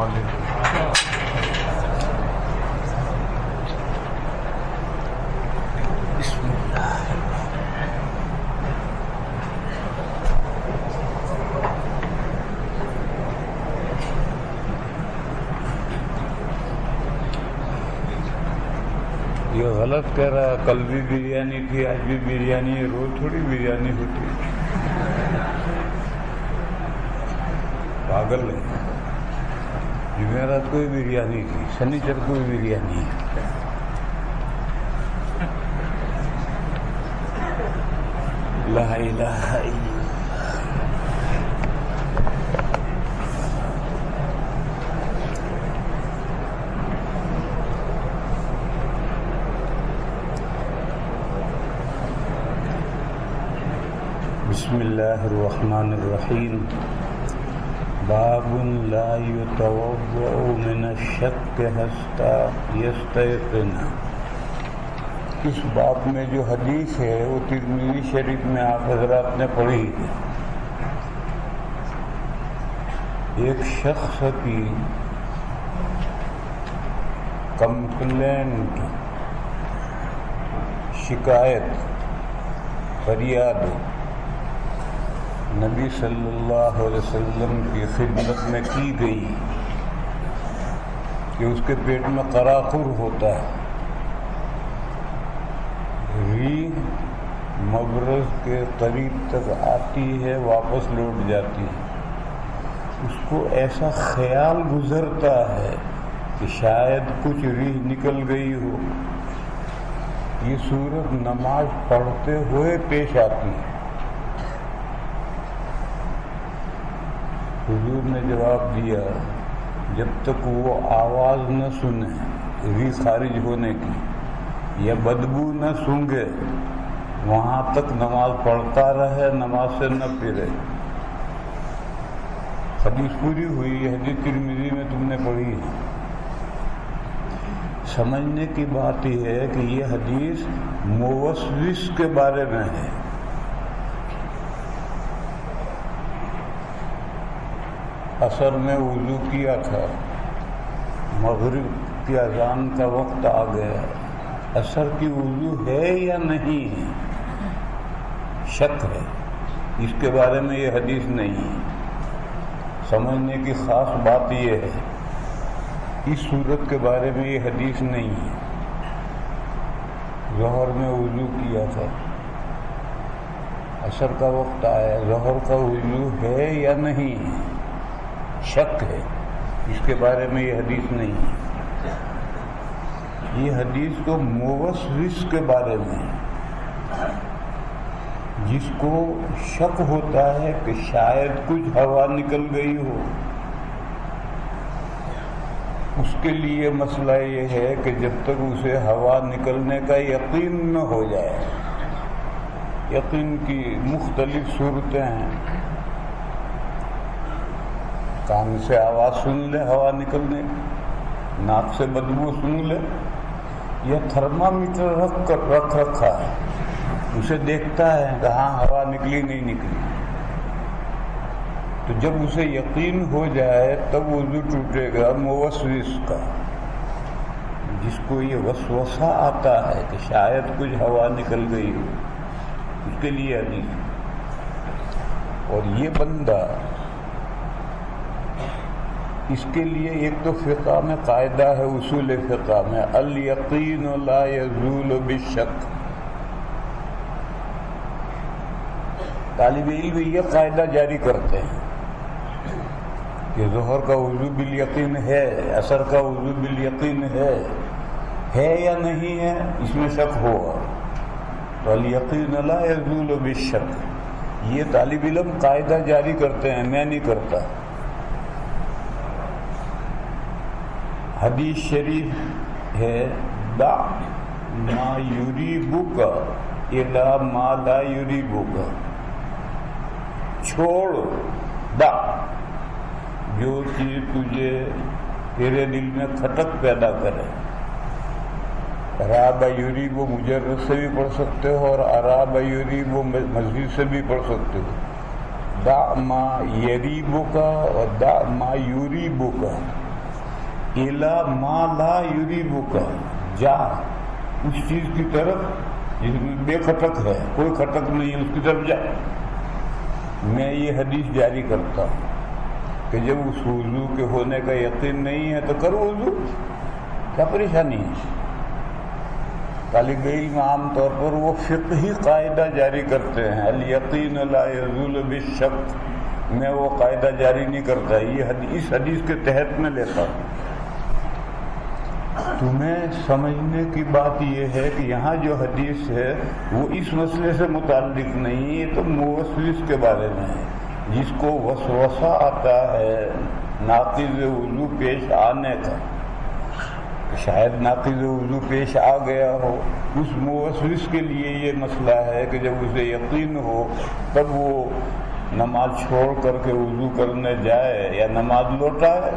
یہ غلط کہہ رہا ہے، کل بھی بریانی تھی، آج بھی بریانی ہے، روز تھوڑی بریانی ہوتی ہے، پاگل ہے۔ جمعرات کو بھی بریانی تھی، شنیچر کو بھی بریانی ہے۔ لا الہ الا اللہ۔ بسم اللہ الرحمن الرحیم۔ باب لا يتوضأ من الشک حتى يستيقن۔ اس باب میں جو حدیث ہے وہ ترمذی شریف میں آپ حضرات نے پڑھی ہے۔ ایک شخص کی کمپلینٹ، شکایت، فریاد نبی صلی اللہ علیہ وسلم کی خدمت میں کی گئی کہ اس کے پیٹ میں قراقر ہوتا ہے، ریح مبرز کے قریب تک آتی ہے، واپس لوٹ جاتی ہے۔ اس کو ایسا خیال گزرتا ہے کہ شاید کچھ ریح نکل گئی ہو۔ یہ صورت نماز پڑھتے ہوئے پیش آتی ہے۔ حضور نے جواب دیا، جب تک وہ آواز نہ سنے ریح خارج ہونے کی یا بدبو نہ سونگے وہاں تک نماز پڑھتا رہے، نماز سے نہ پھرے۔ حدیث پوری ہوئی، حدیث ترمذی میں تم نے پڑھی ہے۔ سمجھنے کی بات یہ ہے کہ یہ حدیث موسوس کے بارے میں ہے۔ عصر میں وضو کیا تھا، مغرب کی اذان کا وقت آ گیا، عصر کی وضو ہے یا نہیں ہے، شک ہے، اس کے بارے میں یہ حدیث نہیں ہے۔ سمجھنے کی خاص بات یہ ہے، اس صورت کے بارے میں یہ حدیث نہیں ہے۔ ظہر میں وضو کیا تھا، عصر کا وقت آیا، ظہر کا وضو ہے یا نہیں ہے، شک ہے، اس کے بارے میں یہ حدیث نہیں ہے۔ یہ حدیث تو موسوس کے بارے میں ہے، جس کو شک ہوتا ہے کہ شاید کچھ ہوا نکل گئی ہو۔ اس کے لیے مسئلہ یہ ہے کہ جب تک اسے ہوا نکلنے کا یقین نہ ہو جائے۔ یقین کی مختلف صورتیں ہیں، کان سے آواز سن لے ہوا نکلنے، ناک سے بدبو سن لے، یا تھرمامیٹر رکھ رکھا ہے، اسے دیکھتا ہے کہ ہاں ہوا نکلی نہیں نکلی۔ تو جب اسے یقین ہو جائے تب وضو ٹوٹے گا موسوس کا، جس کو یہ وسوسہ آتا ہے کہ شاید کچھ ہوا نکل گئی ہو، اس کے لیے حدیث۔ اور یہ بندہ، اس کے لیے ایک تو فقہ میں قاعدہ ہے، اصول فقہ میں الیقین لا یزول بالشک۔ طالب علم یہ قاعدہ جاری کرتے ہیں کہ ظہر کا وضو بالیقین ہے، عصر کا وضو بالیقین ہے یا نہیں ہے، اس میں شک ہوگا تو الیقین لا یزول بالشک۔ یہ طالب علم قاعدہ جاری کرتے ہیں، میں نہیں کرتا۔ حدیث شریف ہے، دع ما یریبک الی ما لا یریبک، چھوڑ، دع جو چیز تجھے تیرے دل میں کھٹک پیدا کرے۔ راب یریب مجرد سے بھی پڑھ سکتے ہو اور اراب یریب مزید سے بھی پڑھ سکتے ہو۔ دع ما یریبک اور دع ما یریبک، الا ما لا یریبک، جا اس چیز کی طرف جس میں بے کھٹک ہے، کوئی کھٹک نہیں ہے، اس کی طرف جا۔ میں یہ حدیث جاری کرتا ہوں کہ جب اس وضو کے ہونے کا یقین نہیں ہے تو کرو وضو، کیا پریشانی ہے؟ طالب علم عام طور پر وہ فقہی قاعدہ جاری کرتے ہیں، الیقین لا یزول بالشک، میں وہ قاعدہ جاری نہیں کرتا، یہ اس حدیث کے تحت میں لیتا ہوں۔ تمہیں سمجھنے کی بات یہ ہے کہ یہاں جو حدیث ہے وہ اس مسئلے سے متعلق نہیں، یہ تو موسوس کے بارے میں ہے، جس کو وسوسہ آتا ہے ناقض وضو پیش آنے کا، شاید ناقض وضو پیش آ گیا ہو، اس موسوس کے لیے یہ مسئلہ ہے کہ جب اسے یقین ہو تب وہ نماز چھوڑ کر کے وضو کرنے جائے یا نماز لوٹائے،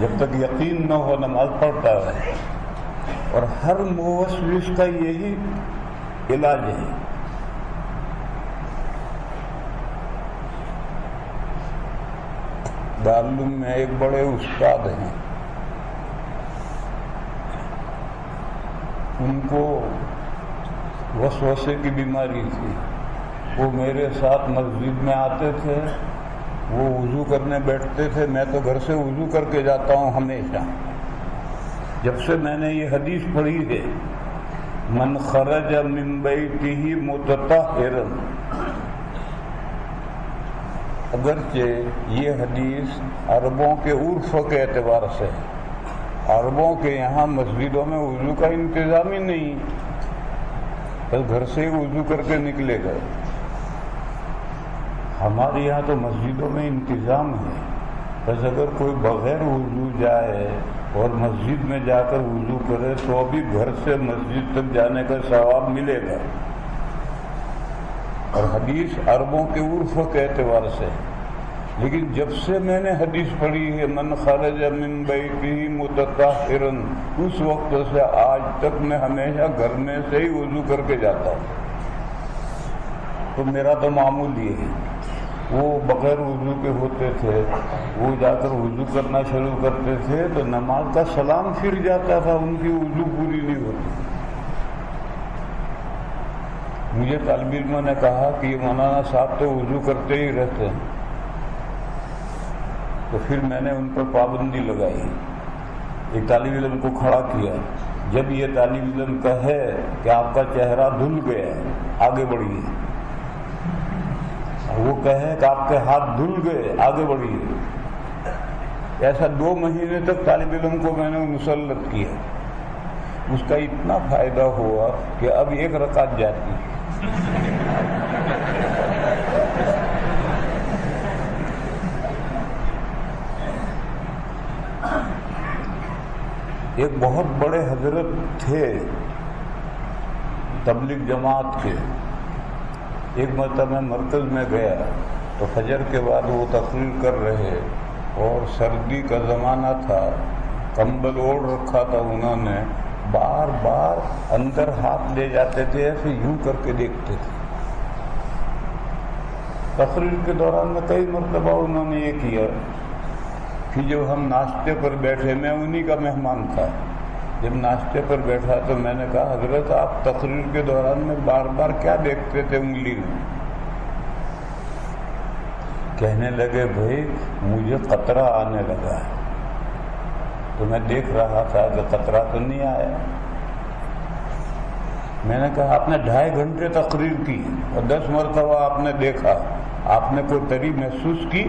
جب تک یقین نہ ہو نماز پڑھتا ہے۔ اور ہر موسوس کا یہی علاج ہے۔ دارالعلوم میں ایک بڑے استاد ہیں، ان کو وسوسے کی بیماری تھی، وہ میرے ساتھ مسجد میں آتے تھے، وہ وضو کرنے بیٹھتے تھے، میں تو گھر سے وضو کر کے جاتا ہوں ہمیشہ۔ جب سے میں نے یہ حدیث پڑھی ہے من خرج من بیتہ متطہرا، اگرچہ یہ حدیث عربوں کے عرف کے اعتبار سے ہے، عربوں کے یہاں مسجدوں میں وضو کا انتظام ہی نہیں، بس گھر سے ہی وضو کر کے نکلے گئے۔ ہمارے یہاں تو مسجدوں میں انتظام ہے، بس اگر کوئی بغیر وضو جائے اور مسجد میں جا کر وضو کرے تو بھی گھر سے مسجد تک جانے کا ثواب ملے گا۔ اور حدیث عربوں کے عرف کے اعتبار سے، لیکن جب سے میں نے حدیث پڑھی ہے من خرج من بیتہ متطہرا، اس وقت سے آج تک میں ہمیشہ گھر میں سے ہی وضو کر کے جاتا ہوں۔ تو میرا تو معمول یہ ہے، وہ بغیر وضو کے ہوتے تھے، وہ جا کر وضو کرنا شروع کرتے تھے تو نماز کا سلام پھر جاتا تھا، ان کی وضو پوری نہیں ہوتی۔ مجھے طالب علموں نے کہا کہ یہ مولانا صاحب تو وضو کرتے ہی رہتے ہیں، تو پھر میں نے ان پر پابندی لگائی، ایک طالب علم کو کھڑا کیا، جب یہ طالب علم کہے کہ آپ کا چہرہ دھل گیا آگے بڑھیے، وہ کہے کہ آپ کے ہاتھ دھل گئے آگے بڑھیے، ایسا 2 مہینے تک طالب علم کو میں نے مسلط کیا۔ اس کا اتنا فائدہ ہوا کہ اب 1 رکعت جاتی۔ ایک بہت بڑے حضرت تھے تبلیغ جماعت کے، ایک مرتبہ میں مرکز میں گیا تو فجر کے بعد وہ تقریر کر رہے اور سردی کا زمانہ تھا، کمبل اوڑھ رکھا تھا انہوں نے، بار بار اندر ہاتھ لے جاتے تھے، ایسے یوں کر کے دیکھتے تھے۔ تقریر کے دوران میں کئی مرتبہ انہوں نے یہ کیا کہ جب ہم ناشتے پر بیٹھے، میں انہی کا مہمان تھا، جب ناشتے پر بیٹھا تو میں نے کہا حضرت آپ تقریر کے دوران میں بار بار کیا دیکھتے تھے انگلی میں؟ کہنے لگے بھائی مجھے قطرہ آنے لگا ہے، تو میں دیکھ رہا تھا کہ قطرہ تو نہیں آیا۔ میں نے کہا آپ نے 2.5 گھنٹے تقریر کی اور 10 مرتبہ آپ نے دیکھا، آپ نے کوئی تری محسوس کی؟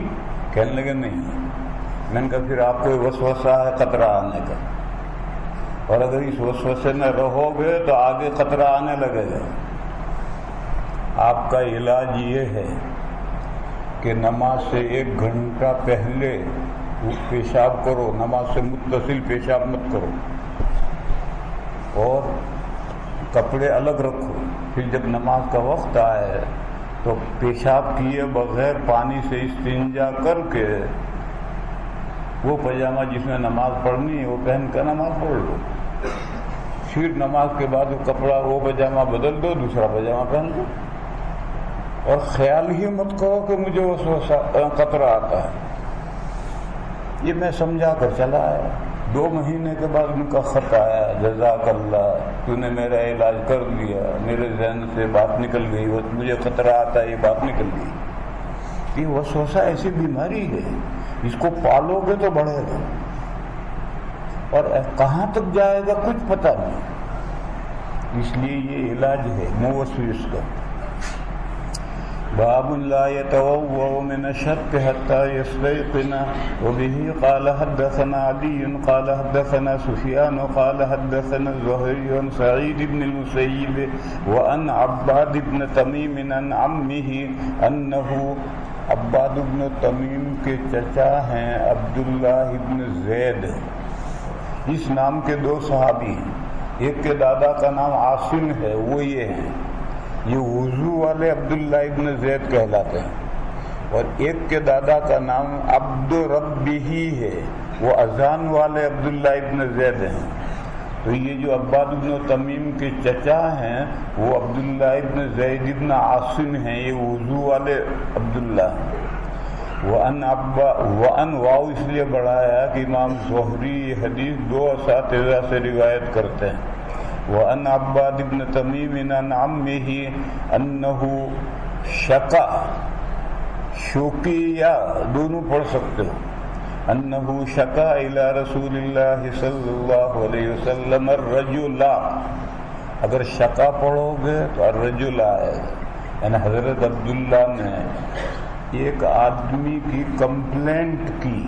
کہنے لگے نہیں۔ میں نے کہا پھر آپ کو وسوسہ ہے قطرہ آنے کا، اور اگر اس وسوسے میں رہو گے تو آگے قطرہ آنے لگے گا۔ آپ کا علاج یہ ہے کہ نماز سے 1 گھنٹہ پہلے پیشاب کرو، نماز سے متصل پیشاب مت کرو، اور کپڑے الگ رکھو، پھر جب نماز کا وقت آئے تو پیشاب کیے بغیر پانی سے استنجا کر کے وہ پاجامہ جس میں نماز پڑھنی ہے وہ پہن کر نماز پڑھ لو، پھر نماز کے بعد وہ کپڑا وہ پاجامہ بدل دو، دوسرا پاجامہ پہن دو، اور خیال ہی مت کرو کہ مجھے وہ قطرہ آتا ہے۔ یہ میں سمجھا کر چلا آیا۔ 2 مہینے کے بعد ان کا خط آیا، جزاک اللہ، تو نے میرا علاج کر دیا، میرے ذہن سے بات نکل گئی، مجھے خطرہ آتا ہے، یہ بات نکل گئی۔ یہ وسوسہ ایسی بیماری ہے، اس کو پالو گے تو بڑھے گا، اور کہاں تک جائے گا کچھ پتہ نہیں۔ اس لیے یہ علاج ہے موسوس کا۔ باب لا يتوضأ من الشك حتى يستيقن وبه قال حدثنا علي قال حدثنا سفيان قال حدثنا الزهري عن سعيد بن المسيب وعن عباد بن تميم عن عمه أنه عباد بن تمیم کے چچا ہیں عبداللہ بن زید، اس نام کے 2 صحابی ہیں، ایک کے دادا کا نام عاصم ہے، وہ یہ ہیں، یہ وضو والے عبداللہ ابن زید کہلاتے ہیں، اور ایک کے دادا کا نام عبد ربی ہے، وہ اذان والے عبداللہ ابن زید ہیں۔ تو یہ جو عباد ابن تمیم کے چچا ہیں وہ عبداللہ ابن زید ابن عاصم ہیں، یہ وضو والے عبداللہ۔ وَأَنْ واو اس لیے بڑھایا کہ امام زہری حدیث 2 اساتذہ سے روایت کرتے ہیں۔ وَأَنْ عَبَّادِ بْنِ تَمِيمٍ عَنْ عَمِّهِ أَنَّهُ شَكَا، شوقیہ دونوں پڑھ سکتے ہو، أَنَّهُ شَكَا إِلَى رَسُولِ اللَّهِ صلی اللہ علیہ وسلم الرَّجُلَ، اگر شکا پڑھو گے تو الرجل آئے گا، یعنی حضرت عبداللہ نے ایک آدمی کی کمپلینٹ کی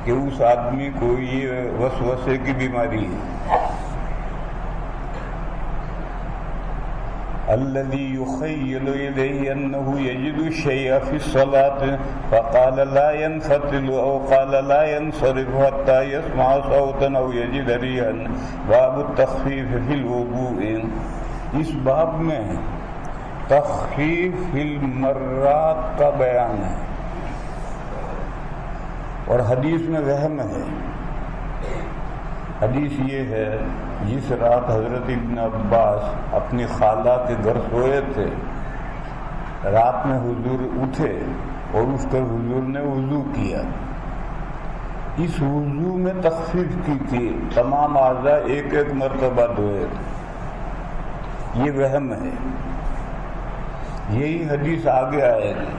کہ اس آدمی کو یہ وسوسے کی بیماری ہے، الذي يخيل إليه أنه يجد الشيء في الصلاة فقال لا ينفتل أو قال لا ينصرف حتى يسمع صوتا أو يجد ريحا۔ باب التخفيف في الوضوء، اس باب میں تخفیف المرات کا بیان ہے، اور حدیث میں وہم ہے۔ حدیث یہ ہے، جس رات حضرت ابن عباس اپنی خالہ کے گھر سوئے تھے، رات میں حضور اٹھے اور اٹھ کر حضور نے وضو کیا، اس وضو میں تخفیف کی تھی، تمام اعضاء 1 مرتبہ دھوئے تھے، یہ وہم ہے۔ یہی حدیث آگے آئے گی،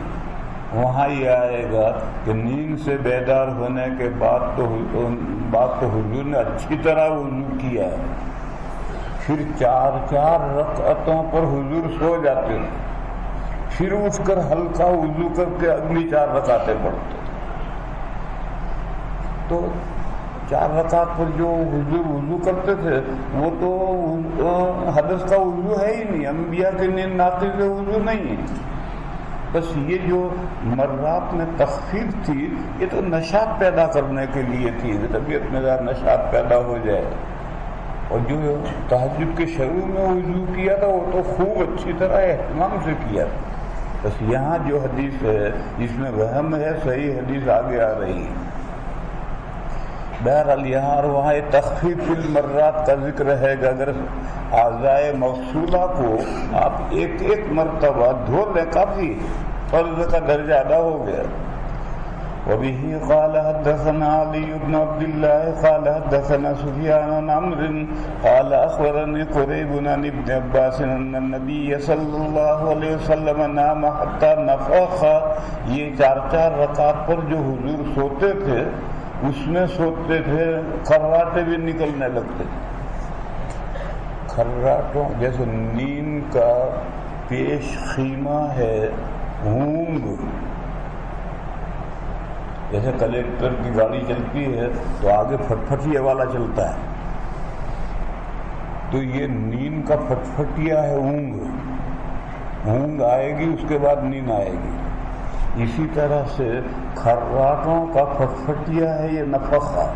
وہاں یہ آئے گا کہ نیند سے بیدار ہونے کے بعد تو حضور نے اچھی طرح وضو کیا، پھر 4 رکعتوں پر حضور سو جاتے ہیں، پھر اٹھ کر ہلکا وضو کر کے اگلی 4 رکعتیں پڑھتے۔ تو 4 رکعت پر جو حضور وضو کرتے تھے وہ تو حدث کا وضو ہے ہی نہیں، انبیاء کے نیند ناقض وضو نہیں ہے۔ بس یہ جو مرات میں تخفیف تھی یہ تو نشاط پیدا کرنے کے لیے تھی، طبیعت میں ذرا نشاط پیدا ہو جائے، اور جو تہجد کے شروع میں وضو کیا تھا وہ تو خوب اچھی طرح اہتمام سے کیا تھا۔ بس یہاں جو حدیث ہے جس میں وہم ہے، صحیح حدیث آگے آ رہی ہے۔ بہرحال یہاں اور وہاں تخفیف المرات کا ذکر ہے کہ اگر اعضائے موصولہ کو آپ 1 مرتبہ دھو لیں کافی، فرض کا درجہ ادا ہو گیا۔ وبه قال حدثنا علي بن عبد الله قال حدثنا سفيان عن عمرو قال اخبرني قريب عن ابن عباس ان النبي صلى الله عليه وسلم نام حتى نفخ، یہ 4 رکعت پر جو حضور سوتے تھے اس میں سوتے تھے خراٹے بھی نکلنے لگتے، خراٹوں جیسے نیند کا پیش خیمہ ہے اونگ، جیسے کلیکٹر کی گاڑی چلتی ہے تو آگے پھٹپھٹیے والا چلتا ہے، تو یہ نیند کا پھٹپھٹیا ہے اونگ آئے گی اس کے بعد نیند آئے گی۔ اسی طرح سے خراٹوں کا پھٹپھٹیا ہے یہ نفخہ،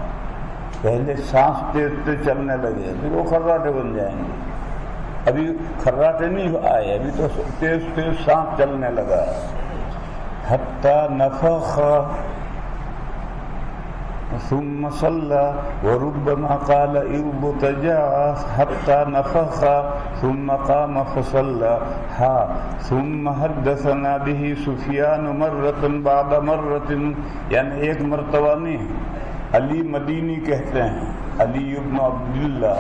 پہلے سانس تیز تیز چلنے لگے پھر وہ خراٹے بن جائیں گے، ابھی خراٹے نہیں آئے، ابھی تو تیز تیز سانس چلنے لگا۔ حتی نفخ ثم صلى وربما قال اربتجع حتى نفخ ثم قام فصلى ثم حدثنا به سفيان مرة بعد مرة، یعنی 1 مرتبہ نہیں، علی مدینی کہتے ہیں، علی ابن عبداللہ،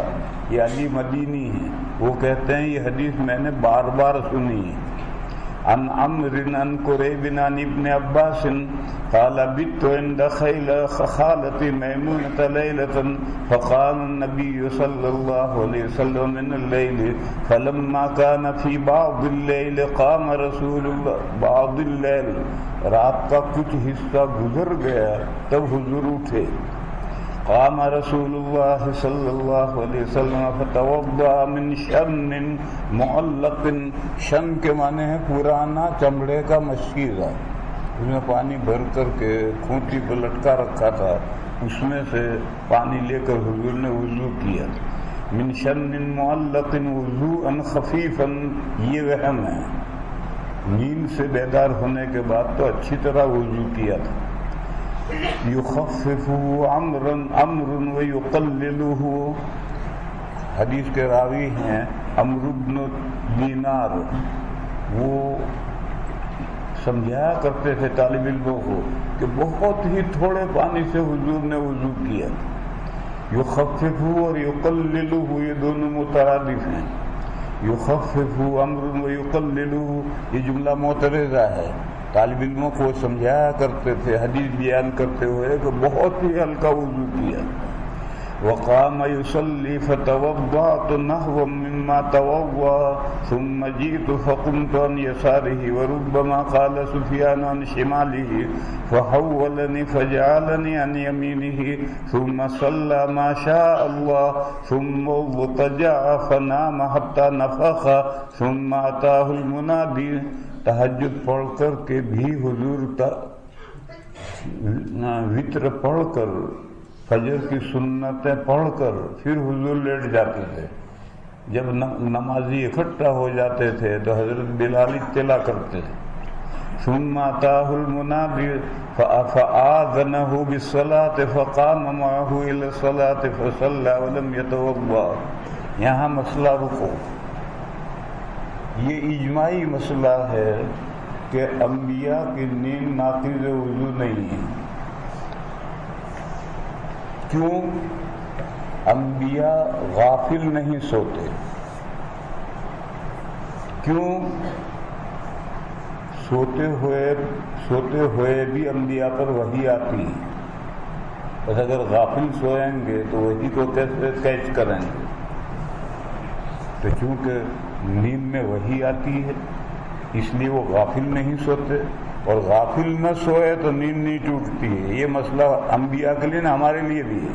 یہ علی مدینی ہیں، وہ کہتے ہیں یہ حدیث میں نے بار بار سنی۔ عن عمرو عن قریب عن ابن عباس قال بت عند خالتي ميمونة ليلة فقال النبي صلى الله عليه وسلم من الليل فلما كان في بعض الليل قام رسول الله، بعض الليل رات کا کچھ حصہ گزر گیا تب حضور اٹھے، قام رسول اللہ صلی اللہ علیہ وسلم فتوضا من شن معلق، شن کے معنی ہے پرانا چمڑے کا مشکیزہ، اس میں پانی بھر کر کے کھوٹی پہ لٹکا رکھا تھا، اس میں سے پانی لے کر حضور نے وضو کیا۔ من شن معلق وضوءا خفیفا، یہ وہم ہے، نیند سے بیدار ہونے کے بعد تو اچھی طرح وضو کیا تھا۔ یخففہ عمر ویقللہ، حدیث کے راوی ہیں عمرو بن دینار، وہ سمجھایا کرتے تھے طالب علموں کو کہ بہت ہی تھوڑے پانی سے حضور نے وضو کیا۔ یخففہ اور یقللہ یہ دونوں مترادف ہیں، یخففہ عمر ویقللہ یہ جملہ معترضہ ہے، طالب علموں کو سمجھایا کرتے تھے حدیث بیان کرتے ہوئے کہ بہت ہی ہلکا وضو کیا۔ وقام يصلي فتوضأت نحو مما توضأ ثم جئت فقمت عن يساره وربما قال سفيان عن شماله فحولني فجعلني عن يمينه ثم صلى ما شاء الله ثم اضطجع فنام حتى نفخ ثم أتاه المنادي، تہجد پڑھ کر کے بھی حضور وتر پڑھ کر فجر کی سنتیں پڑھ کر پھر حضور لیٹ جاتے تھے۔ جب نمازی اکٹھا ہو جاتے تھے تو حضرت بلال اطلاع کرتے تھے۔ ثم أتاه المنادي فآذنه بالصلاة فقام معه إلى الصلاة فصلى ولم يتوضأ۔ یہاں مسئلہ رکو، یہ اجماعی مسئلہ ہے کہ انبیاء کی نیند ناقض وضو نہیں ہے۔ کیوں؟ انبیاء غافل نہیں سوتے۔ کیوں؟ سوتے ہوئے بھی انبیاء پر وحی آتی ہے، بس اگر غافل سوئیں گے تو وحی کو کیسے کیچ کریں گے؟ تو چونکہ نیند میں وحی آتی ہے اس لیے وہ غافل نہیں سوتے، اور غافل نہ سوئے تو نیند نہیں ٹوٹتی ہے۔ یہ مسئلہ انبیاء کے لیے نہ ہمارے لیے بھی ہے،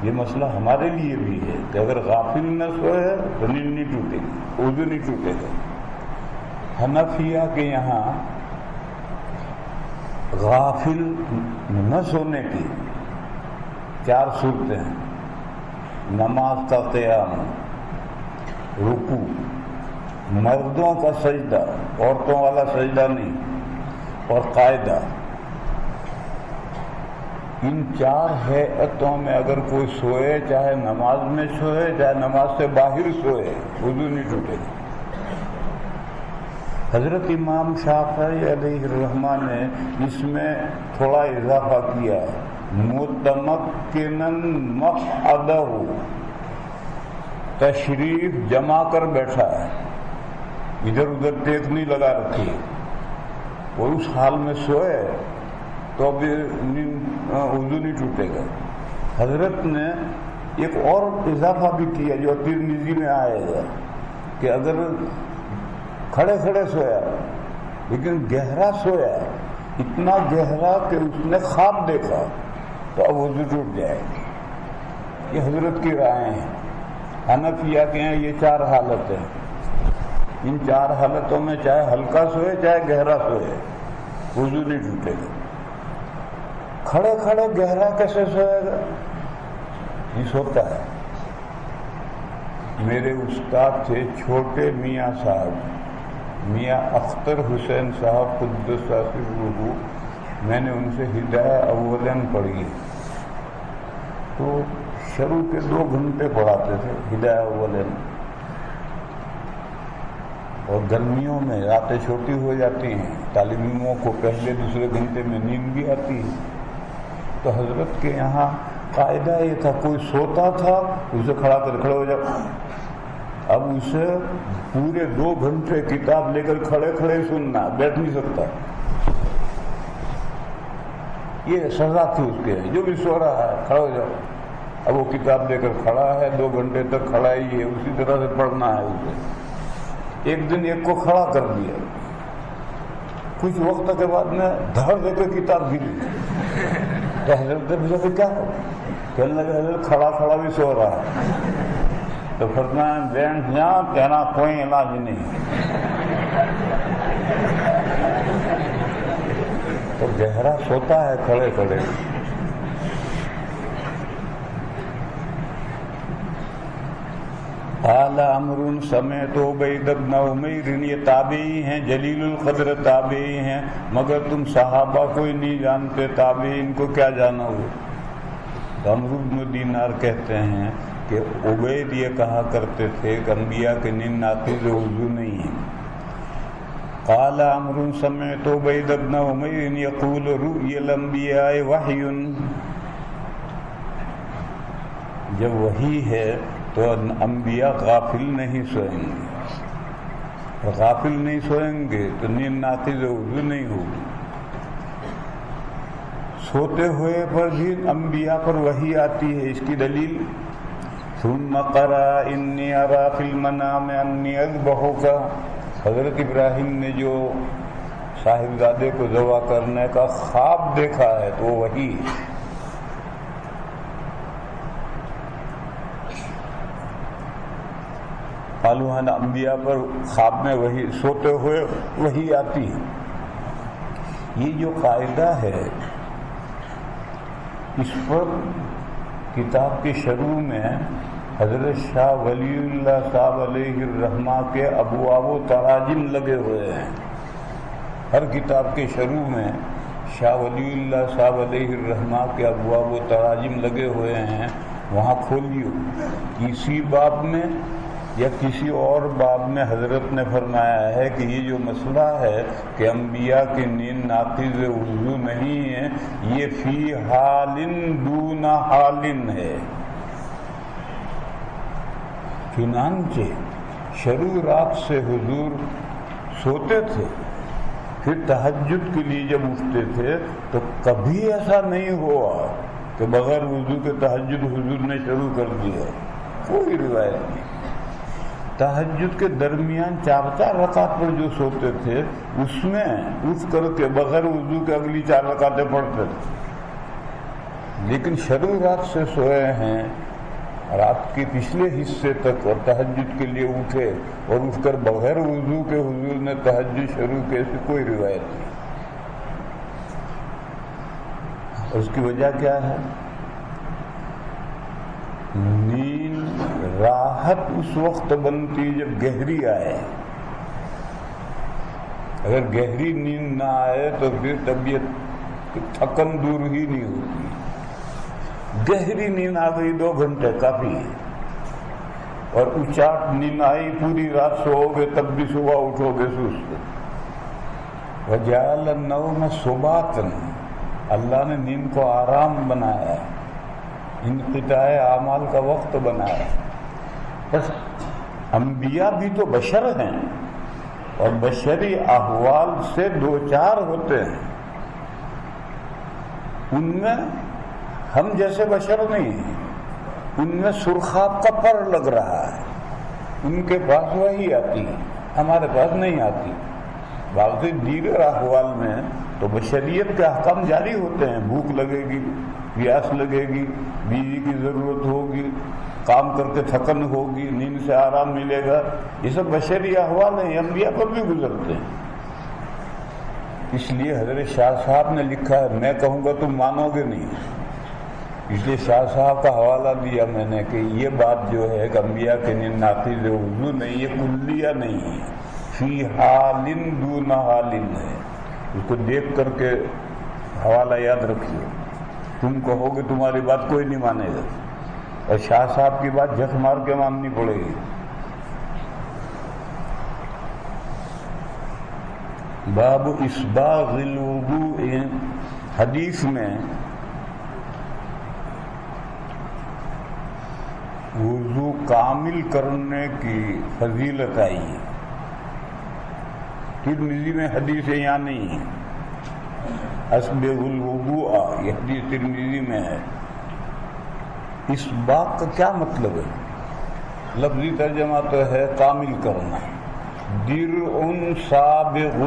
یہ مسئلہ ہمارے لیے بھی ہے کہ اگر غافل نہ سوئے تو نیند نہیں ٹوٹے گی، وضو نہیں ٹوٹے گا۔ حنفیہ کے یہاں غافل نہ سونے کی 4 صورتیں ہیں: نماز کا قیام، رکوع، مردوں کا سجدہ، عورتوں والا سجدہ نہیں، اور قاعدہ۔ ان 4 ہیئتوں میں اگر کوئی سوئے، چاہے نماز میں سوئے چاہے نماز سے باہر سوئے، وضو نہیں ٹوٹے گا۔ حضرت امام شافعی علیہ الرحمہ نے اس میں تھوڑا اضافہ کیا، متمکنن مقعدہ، تشریف جما کر بیٹھا ہے، ادھر ادھر ٹیک نہیں لگا رکھی، اور اس حال میں سوئے تو اب وضو نہیں ٹوٹے گا۔ حضرت نے ایک اور اضافہ بھی کیا جو ترمذی میں آئے گا کہ اگر کھڑے کھڑے سویا لیکن گہرا سویا، اتنا گہرا کہ اس نے خواب دیکھا، تو اب وضو ٹوٹ جائے۔ یہ حضرت کی رائے ہیں۔ حنفیہ کے ہیں یہ 4 حالتیں، ان 4 حالتوں میں چاہے ہلکا سوئے چاہے گہرا سوئے وضو نہیں ٹوٹے گا۔ کھڑے کھڑے گہرا کیسے سوئے گا؟ یہ سوتا ہے۔ میرے استاد تھے چھوٹے میاں صاحب، میاں اختر حسین صاحب قدس سرہ، میں نے ان سے ہدایہ اولین پڑھی، تو شروع کے 2 گھنٹے پڑھاتے تھے ہدایہ اولین، اور گرمیوں میں راتیں چھوٹی ہو جاتی ہیں، طالب علموں کو پہلے دوسرے گھنٹے میں نیند بھی آتی ہے، تو حضرت کے یہاں قاعدہ یہ تھا، کوئی سوتا تھا اسے کھڑا کر کھڑے ہو جاؤ. اب اسے پورے 2 گھنٹے کتاب لے کر کھڑے کھڑے سننا، بیٹھ نہیں سکتا. یہ سزا تھی اس کے. جو بھی سو رہا ہے کھڑا ہو جاؤ. اب وہ کتاب لے کر کھڑا ہے، 2 گھنٹے تک کھڑا ہی ہے، اسی طرح سے پڑھنا ہے اسے. ایک دن ایک کو کھڑا کر دیا، کچھ وقت کے بعد میں دھڑ دے کر کتاب گری. تو حضرت نے پوچھا کیا ہو؟ کہنے لگا حضرت کھڑا کھڑا بھی سو رہا ہے. تو فرمایا بیٹھ جا، کہنا کوئی علاج نہیں. تو گہرا سوتا ہے کھڑے کھڑے. قال عمرو سمعت عبید بن عمیر، یہ تابعی ہیں، جلیل القدر تابعی ہیں، مگر تم صحابہ کوئی نہیں جانتے، تابعین کو کیا جانا ہو. تو عمرو بن دینار کہتے ہیں کہ عبید یہ کہا کرتے تھے کہ انبیاء کے نیند ناقض وضو نہیں ہے. قال عمرو سمعت عبید بن عمیر یقول رؤیا الانبیاء وحی، جب وحی ہے تو انبیاء غافل نہیں سوئیں گے. غافل نہیں سوئیں گے تو نیند ناقض وضو نہیں ہوگی. سوتے ہوئے پر بھی انبیاء پر وحی آتی ہے. اس کی دلیل ثم قرأ انی ارى فی المنام انی اذبحک، حضرت ابراہیم نے جو صاحبزادے کو ذبح کرنے کا خواب دیکھا ہے تو وہ وحی. معلوم ہے نا انبیاء پر خواب میں وحی، سوتے ہوئے وحی آتی ہے. یہ جو قاعدہ ہے اس پر کتاب کے شروع میں حضرت شاہ ولی اللہ صاحب علیہ الرحمہ کے ابواب و تراجم لگے ہوئے ہیں. ہر کتاب کے شروع میں شاہ ولی اللہ صاحب علیہ الرحمہ کے ابواب و تراجم لگے ہوئے ہیں. وہاں کھولیو، کسی باب میں یا کسی اور باب میں حضرت نے فرمایا ہے کہ یہ جو مسئلہ ہے کہ انبیاء کی نیند ناقض وضو نہیں ہے، یہ فی حال دون حال ہے. چنانچہ شروع رات سے حضور سوتے تھے، پھر تہجد کے لیے جب اٹھتے تھے تو کبھی ایسا نہیں ہوا کہ بغیر وضو کے تہجد حضور نے شروع کر دیا. کوئی روایت نہیں. تہجد کے درمیان 4 رکعت پر جو سوتے تھے اس میں اٹھ کر کے بغیر وضو کے اگلی 4 رکعتیں پڑھتے تھے. لیکن شروع رات سے سوئے ہیں، رات کے پچھلے حصے تک، اور تہجد کے لیے اٹھے اور اٹھ کر بغیر وضو کے حضور نے تہجد شروع کی، ایسی کوئی روایت نہیں. اس کی وجہ کیا ہے؟ نیند راحت اس وقت بنتی جب گہری آئے. اگر گہری نیند نہ آئے تو پھر طبیعت تھکن دور ہی نہیں ہوتی. گہری نیند آ گئی 2 گھنٹے کافی ہے، اور اچاٹ نیند آئی پوری رات سو گے تب بھی صبح اٹھو گے سست. وجعل النوم سباتا، اللہ نے نیند کو آرام بنایا، انقطاع اعمال کا وقت بنایا. بس انبیاء بھی تو بشر ہیں اور بشری احوال سے 2-4 ہوتے ہیں. ان میں ہم جیسے بشر نہیں ہیں، ان میں سرخاب کا پر لگ رہا ہے، ان کے پاس وہی آتی ہے، ہمارے پاس نہیں آتی. باقی دیگر احوال میں تو بشریت کے احکام جاری ہوتے ہیں. بھوک لگے گی، پیاس لگے گی، بیوی کی ضرورت ہوگی، کام کر کے تھکن ہوگی، نیند سے آرام ملے گا. یہ سب بشری احوال ہیں، انبیاء پر بھی گزرتے ہیں. اس لیے حضرت شاہ صاحب نے لکھا ہے، میں کہوں گا تم مانو گے نہیں، اس لیے شاہ صاحب کا حوالہ دیا میں نے کہ یہ بات جو ہے کہ انبیاء کے نیند ناقض وضو نہیں، یہ کلیہ نہیں ہے، فی حال دون حال ہے. اس کو دیکھ کر کے حوالہ یاد رکھیے. تم کہو گے تمہاری بات کوئی نہیں مانے گا، اور شاہ صاحب کی بات جھک مار کے ماننی پڑے گی. باب اسباغ الوضوء، حدیث میں وضو کامل کرنے کی فضیلت آئی ہے. ترمذی میں حدیث یہاں نہیں ہے. اسبغ الوضوء یہ حدیث ترمذی میں ہے. اس بات کا کیا مطلب ہے؟ لفظی ترجمہ تو ہے کامل کرنا. درع سابغ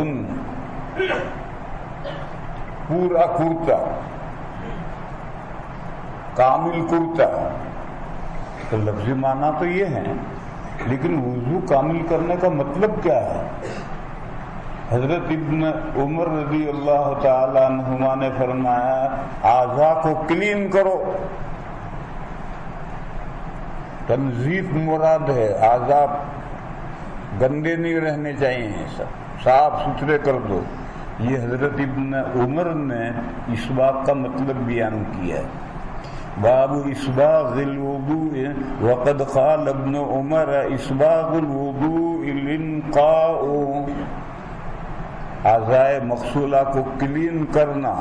پورا کرتا، کامل کرتا. تو لفظی معنی تو یہ ہے، لیکن وضو کامل کرنے کا مطلب کیا ہے؟ حضرت ابن عمر رضی اللہ تعالی عنہما نے فرمایا اعضاء کو کلین کرو. تنظیف مراد ہے، اعضاء گندے نہیں رہنے چاہیے، صاف ستھرے کر دو. یہ حضرت ابن عمر نے اس بات کا مطلب بیان کیا ہے. باب اسباغ الوضوء وقد قال ابن عمر اسباغ الوضوء الانقاء. اعضائے مغسولہ کو کلین کرنا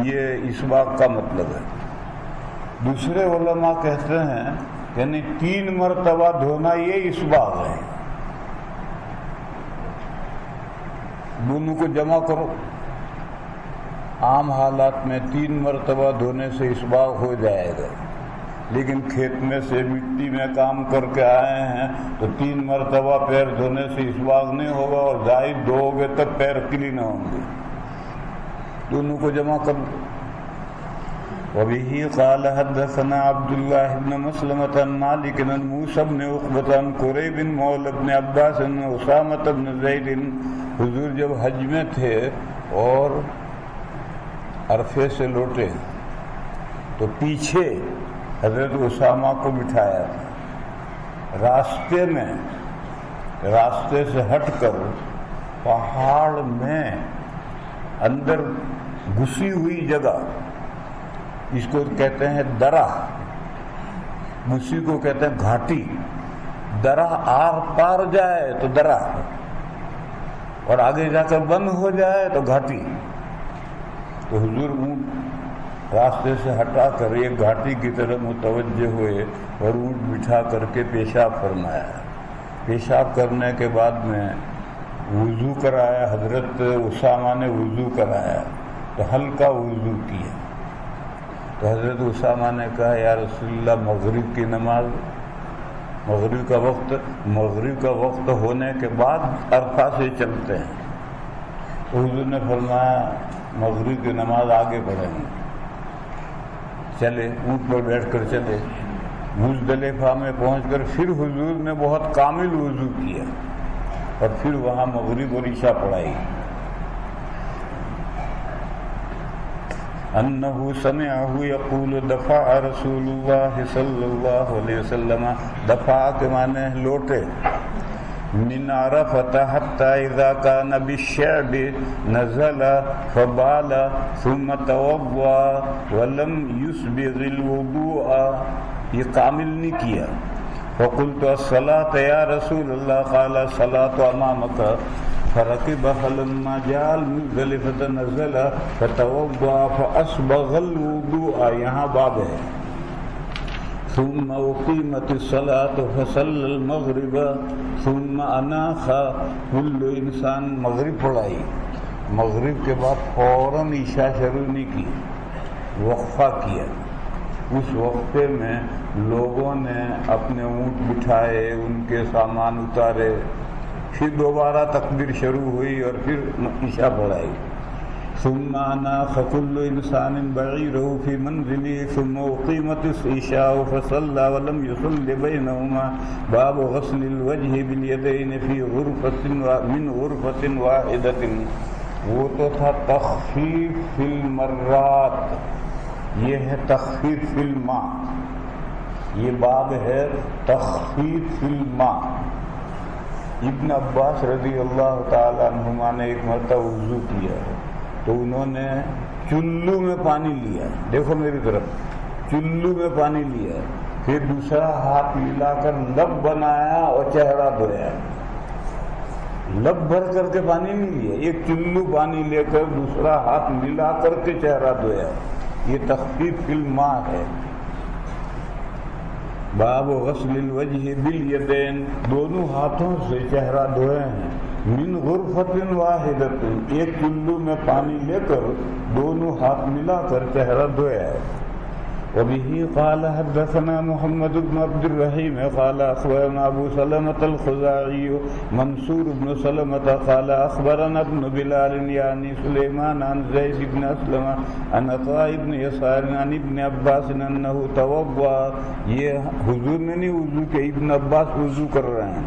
یہ اسباغ کا مطلب ہے. دوسرے علماء کہتے ہیں یعنی 3 مرتبہ دھونا یہ اسباغ ہے. دونوں کو جمع کرو. عام حالات میں 3 مرتبہ دھونے سے اسباغ ہو جائے گا، لیکن کھیت میں سے مٹی میں کام کر کے آئے ہیں تو 3 مرتبہ پیر دھونے سے اسباغ نہیں ہوگا، اور زائد دھو گے تب پیر کلین ہوں گے. دونوں کو جمع کر دو. وبه قال حدثنا عبد الله بن مسلمة عن مالك عن موسى بن عقبة عن قريب مولى بن عباس عن أسامة بن زيد. حضور جب حج میں تھے اور عرفے سے لوٹے تو پیچھے حضرت اسامہ کو بٹھایا تھا. راستے سے ہٹ کر پہاڑ میں اندر گھسی ہوئی جگہ، اس کو کہتے ہیں درہ، گھسی کو کہتے ہیں گھاٹی. درہ آر پار جائے تو درہ، اور آگے جا کر بند ہو جائے تو گھاٹی. تو حضور اونٹ راستے سے ہٹا کر ایک گھاٹی کی طرف متوجہ ہوئے اور اونٹ بٹھا کر کے پیشاب فرمایا. پیشاب کرنے کے بعد میں وضو کرایا. حضرت اسامہ نے وضو کرایا تو ہلکا وضو کیا. تو حضرت اسامہ نے کہا یا رسول اللہ مغرب کی نماز، مغرب کا وقت ہونے کے بعد عرفہ سے چلتے ہیں. تو حضور نے فرمایا مغرب کی نماز آگے پڑھیں گے. چلے، اونٹ پر بیٹھ کر چلے. مزدلفہ میں پہنچ کر پھر حضور نے بہت کامل وضو کیا اور پھر وہاں مغرب اور عشاء پڑھائی. انه سمعه يقول دفع رسول الله صلی اللہ علیہ وسلم. دفع کے معنی لوٹے. من عرفۃ حتى اذا كان بالشعب نزل فبال ثم توضا ولم يسبغ الوضوء. یہ کامل نہیں کیا. فقلت الصلاة یا رسول اللہ. قال الصلاة امامك. فركب فلما جاء المزدلفة نزل فتوضا فأسبغ الوضوء. یہاں باب ہے. ثم أقيمت الصلاة فصلى المغرب ثم أناخ. كل انسان مغرب پڑھائی. مغرب کے بعد فوراً عشاء شروع نہیں کی، وقفہ کیا. اس وقفے میں لوگوں نے اپنے اونٹ بٹھائے، ان کے سامان اتارے، پھر دوبارہ تکبیر شروع ہوئی اور پھر عشاء پڑھائی. ثم أناخ كل إنسان بعيره في منزله ثم أقيمت العشاء فصلى ولم يصل بينهما. باب غسل الوجه باليدين في غرفة من غرفة واحدة. وہ تو تھا تخفیف فی المرات، یہ ہے تخفیف فی الماء. یہ باب ہے تخفیف فی الماء. ابن عباس رضی اللہ تعالی عنہما نے ایک مرتبہ وضو کیا تو انہوں نے چلو میں پانی لیا. دیکھو میری طرف، چلو میں پانی لیا، پھر دوسرا ہاتھ ملا کر لب بنایا اور چہرہ دھویا. لب بھر کر کے پانی نہیں لیا، ایک چلو پانی لے کر دوسرا ہاتھ ملا کر کے چہرہ دھویا. یہ تخفیف فی الماء ہے. باب غسل الوجہ بالیدین، دونوں ہاتھوں سے چہرہ دھوئے ہیں، من غرفۃ واحدۃ، ایک چلو میں پانی لے کر دونوں ہاتھ ملا کر چہرہ دھویا ہے۔ وبه قال حدثنا محمد بن عبد الرحيم قال أخبرنا أبو سلمة الخزاعي منصور بن سلمة قال أخبرنا ابن بلال يعني سليمان عن زيد بن أسلم عن عطاء بن يسار عن ابن عباس أنه توضأ، یہ حضور نے نہیں وضو کہ ابن عباس وضو کر رہے ہیں،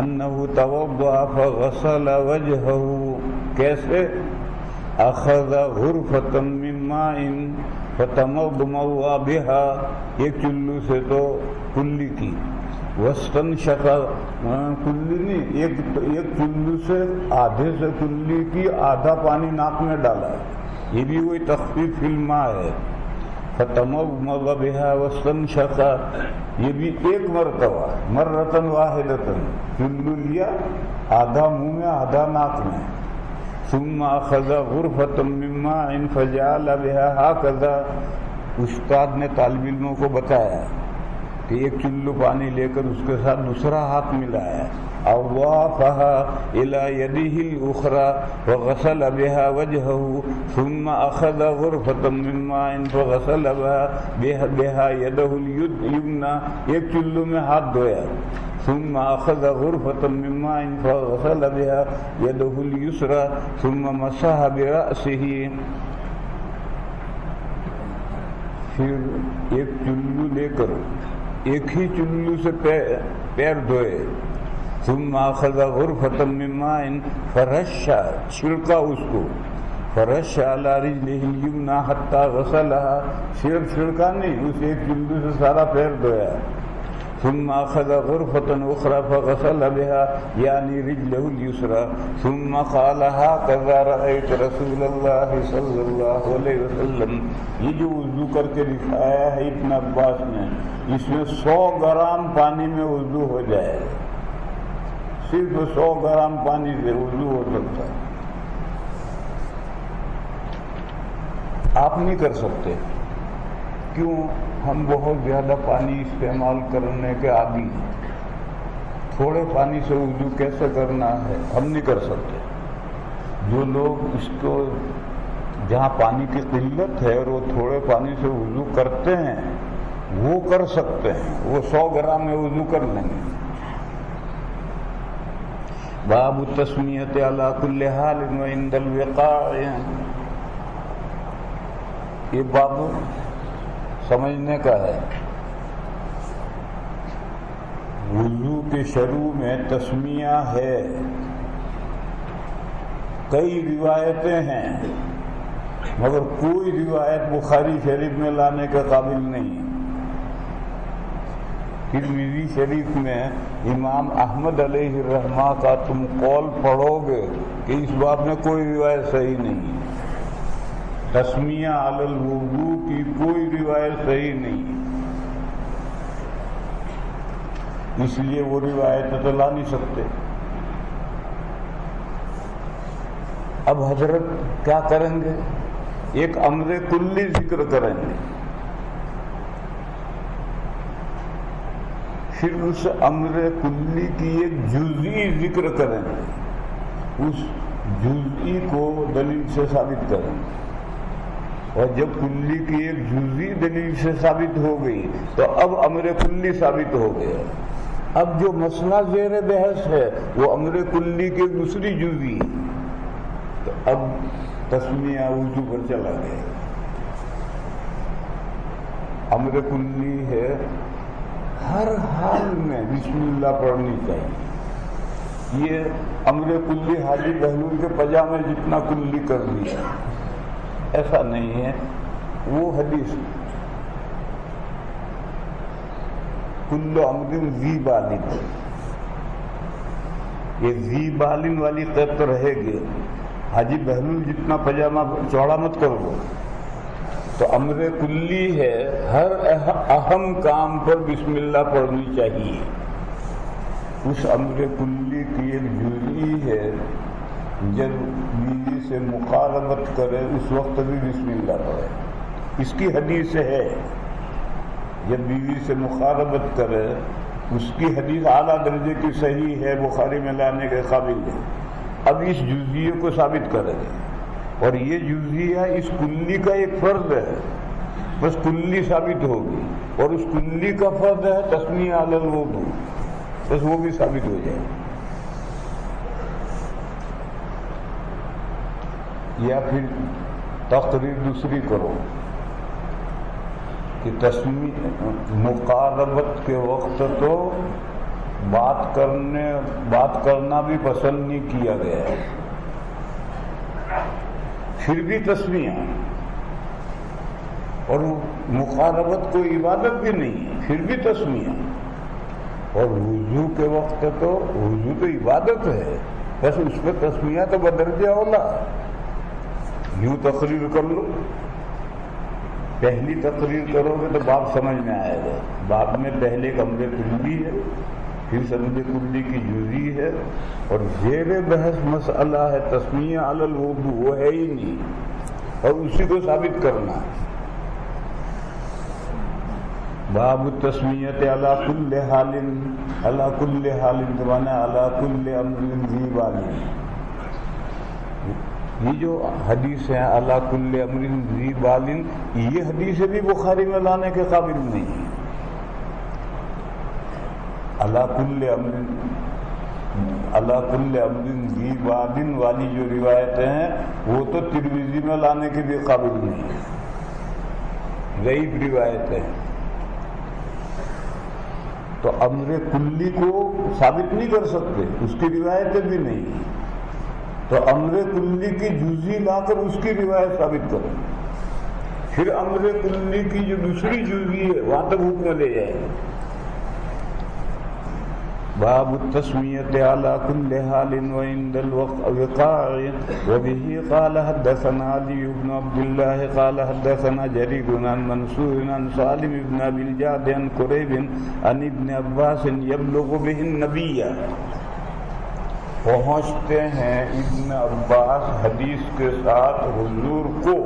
أنه توضأ فغسل وجهه، کیسے؟ أخذ غرفة من ماء فتمضمض بها، ایک چلو سے تو کلی کی، واستنشق، کلی نہیں، ایک چلو سے آدھے سے کلی کی، آدھا پانی ناک میں ڈالا، یہ بھی وہی تخفیف فی الماء ہے۔ فتمضمض بها واستنشق، یہ بھی ایک مرتبہ، مرتن واحدتن، چلو لیا، آدھا منہ میں آدھا ناک میں، ثم اخذ غرفة من ماء فجعل بها هكذا، استاد نے طالب علموں کو بتایا کہ ایک چلو پانی لے کر اس کے ساتھ دوسرا ہاتھ ملایا، اضافها الى يده الاخرى وغسل بها وجهه، ثم اخذ غرفة من ماء فغسل بها يده اليمنى، ایک چلو میں ہاتھ دھویا، ثم اخذ غرفة من ماء فغسل بها يده اليسرى ثم مسح برأسه، پھر ایک چلو لے کر ایک ہی چلو سے پیر دھوئے، ثم اخذ غرفة من ماء فرش، چھڑکا اس کو، فرش على رجله اليمنى حتى غسلها، صرف چھڑکا نہیں، اس ایک چلو سے سارا پیر دھویا، ثم اخذ غرفة اخرى فغسل بها يعني رجله اليسرى، ثم قال هكذا رأيت رسول الله صلى الله عليه وسلم، یہ جو وضو کر کے دکھایا ہے ابن عباس نے، اس میں 100 گرام پانی میں وضو ہو جائے، صرف 100 گرام پانی سے وضو ہو سکتا ہے، آپ نہیں کر سکتے، کیوں؟ ہم بہت زیادہ پانی استعمال کرنے کے عادی ہیں، تھوڑے پانی سے وضو کیسے کرنا ہے ہم نہیں کر سکتے۔ جو لوگ اس کو جہاں پانی کی قلت ہے اور وہ تھوڑے پانی سے وضو کرتے ہیں وہ کر سکتے ہیں، وہ 100 گرام میں وضو کر لیں گے۔ باب التسمیۃ علی کل حال وعند الوقاع، یہ باب سمجھنے کا ہے۔ وضو کے شروع میں تسمیہ ہے، کئی روایتیں ہیں مگر کوئی روایت بخاری شریف میں لانے کے قابل نہیں۔ ترمذی شریف میں امام احمد علیہ الرحمہ کا تم قول پڑھو گے کہ اس باب میں کوئی روایت صحیح نہیں، تسمیہ علی الوضو کی کوئی روایت صحیح نہیں، اس لیے وہ روایت تو لا نہیں سکتے۔ اب حضرت کیا کریں گے؟ ایک امر کلی ذکر کریں گے، پھر اس امر کلی کی ایک جزئی ذکر کریں گے، اس جزئی کو دلیل سے ثابت کریں گے، اور جب کلی کی ایک جزئی دلیل سے ثابت ہو گئی تو اب امر کلی ثابت ہو گیا۔ اب جو مسئلہ زیر بحث ہے وہ امر کلی کی دوسری جزئی، تو اب تسمیہ وضو پر چلا گیا۔ امر کلی ہے ہر حال میں بسم اللہ پڑھنی چاہیے، یہ امر کلی حاجی بہلول کے پجامے جتنا کلی کر دیا، ایسا نہیں ہے۔ وہ حدیث کل امر ذی بالن، یہ ذی بالن والی قید تو رہے گی، حاجی بہلول جتنا پجامہ چوڑا مت کر دو۔ تو امر کلی ہے ہر اہم کام پر بسم اللہ پڑھنی چاہیے، اس امر کلی کی ایک جزئی ہے، جب بیوی سے مقاربت کرے اس وقت بھی بسم اللہ پڑھے، اس کی حدیث ہے۔ جب بیوی سے مخالفت کرے، اس کی حدیث اعلیٰ درجے کی صحیح ہے، بخاری میں لانے کے قابل ہے، اب اس جزیے کو ثابت کرے گا، اور یہ جزیہ اس کلی کا ایک فرد ہے، بس کلی ثابت ہوگی، اور اس کلی کا فرد ہے تسمیہ علی الوضو، بس وہ بھی ثابت ہو جائے. یا پھر تقریر دوسری کرو کہ مقاربت کے وقت تو بات کرنا بھی پسند نہیں کیا گیا ہے، پھر بھی تسمیہ، اور مقاربت کوئی عبادت بھی نہیں ہے، پھر بھی تسمیہ، اور وضو کے وقت تو وضو تو عبادت ہے، بس اس پہ تسمیہ تو بدرجہ اولا. یوں تقریر کر لو، پہلی تقریر کرو گے تو باب سمجھ میں آئے گا. باب میں پہلے ایک امر کلی ہے، پھر سمجھ کلی کی جزئی ہے، اور زیر بحث مسئلہ ہے تسمیہ علی الوضو، وہ ہے ہی نہیں، اور اسی کو ثابت کرنا. باب التسمیۃ علی کل حال، علی کل حال معنی علی کل امر ذی بال. یہ جو حدیث ہے علی کل امر ذی بال، یہ حدیث بھی بخاری میں لانے کے قابل نہیں ہے. علی کل امر ذی بال والی جو روایتیں ہیں وہ تو ترمذی میں لانے کے بھی قابل نہیں ہے، ضعیف روایتیں. تو امر کلی کو ثابت نہیں کر سکتے، اس کی روایتیں بھی نہیں ہیں، تو امر کلی کی جزئی لا کر اس کی روایت ثابت کرو، پھر امر کلی کی جو دوسری جزئی ہے وہاں تک حکم لے جائے. باب التسمیۃ علی کل حال وعند الوقاع. وبه قال حدثنا علي بن عبد الله قال حدثنا جرير عن منصور عن سالم بن ابي الجعد عن قريب عن ابن عباس يبلغ به النبي. پہنچتے ہیں ابن عباس حدیث کے ساتھ حضور کو.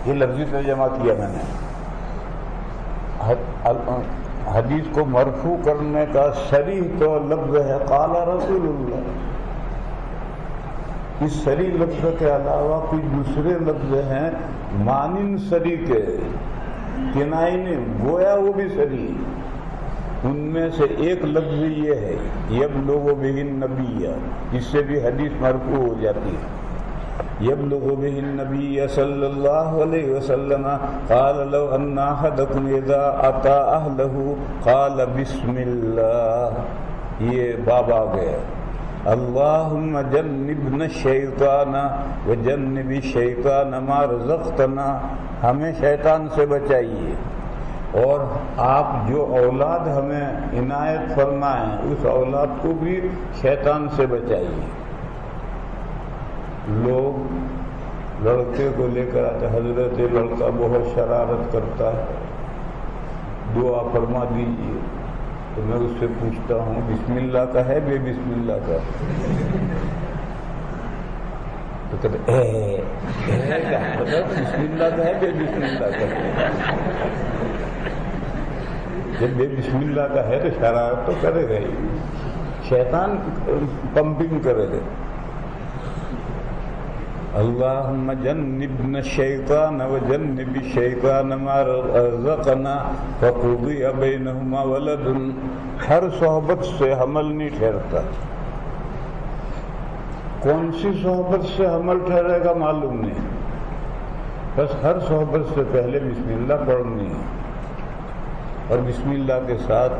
یہ لفظی ترجمہ کیا میں نے. حدیث کو مرفوع کرنے کا صریح تو لفظ ہے قال رسول اللہ. اس صریح لفظ کے علاوہ کچھ دوسرے لفظ ہیں مانند صریح کے، کنائی نہیں، گویا وہ بھی صریح. ان میں سے ایک لفظ یہ ہے یبلغ بہ النبی، اس سے بھی حدیث مرفوع ہو جاتی ہے. یبلغ بہ النبی صلی اللہ علیہ وسلم قال لو ان احدکم اذا اتی اہلہ قال بسم اللہ. یہ باب آ گیا. اللہم جنبنا الشیطان وجنب الشیطان ما رزقتنا. ہمیں شیطان سے بچائیے، اور آپ جو اولاد ہمیں عنایت فرمائیں اس اولاد کو بھی شیطان سے بچائیے. لوگ لڑکے کو لے کر آتے، حضرت لڑکا بہت شرارت کرتا ہے، دعا فرما دیجیے. تو میں اس سے پوچھتا ہوں بسم اللہ کا ہے بے بسم اللہ کا؟ تو کہتے بسم اللہ کا ہے بے بسم اللہ کا؟ جب بے بسم اللہ کا ہے تو شرارت تو کرے گا ہی، شیطان پمپنگ کرے گا. اللہم جنبنا الشیطان وجنب الشیطان ما رزقنا فقضی بینہما ولد. ہر صحبت سے حمل نہیں ٹھہرتا. کون سی صحبت سے حمل ٹھہرے گا معلوم نہیں، بس ہر صحبت سے پہلے بسم اللہ پڑھنی ہے، اور بسم اللہ کے ساتھ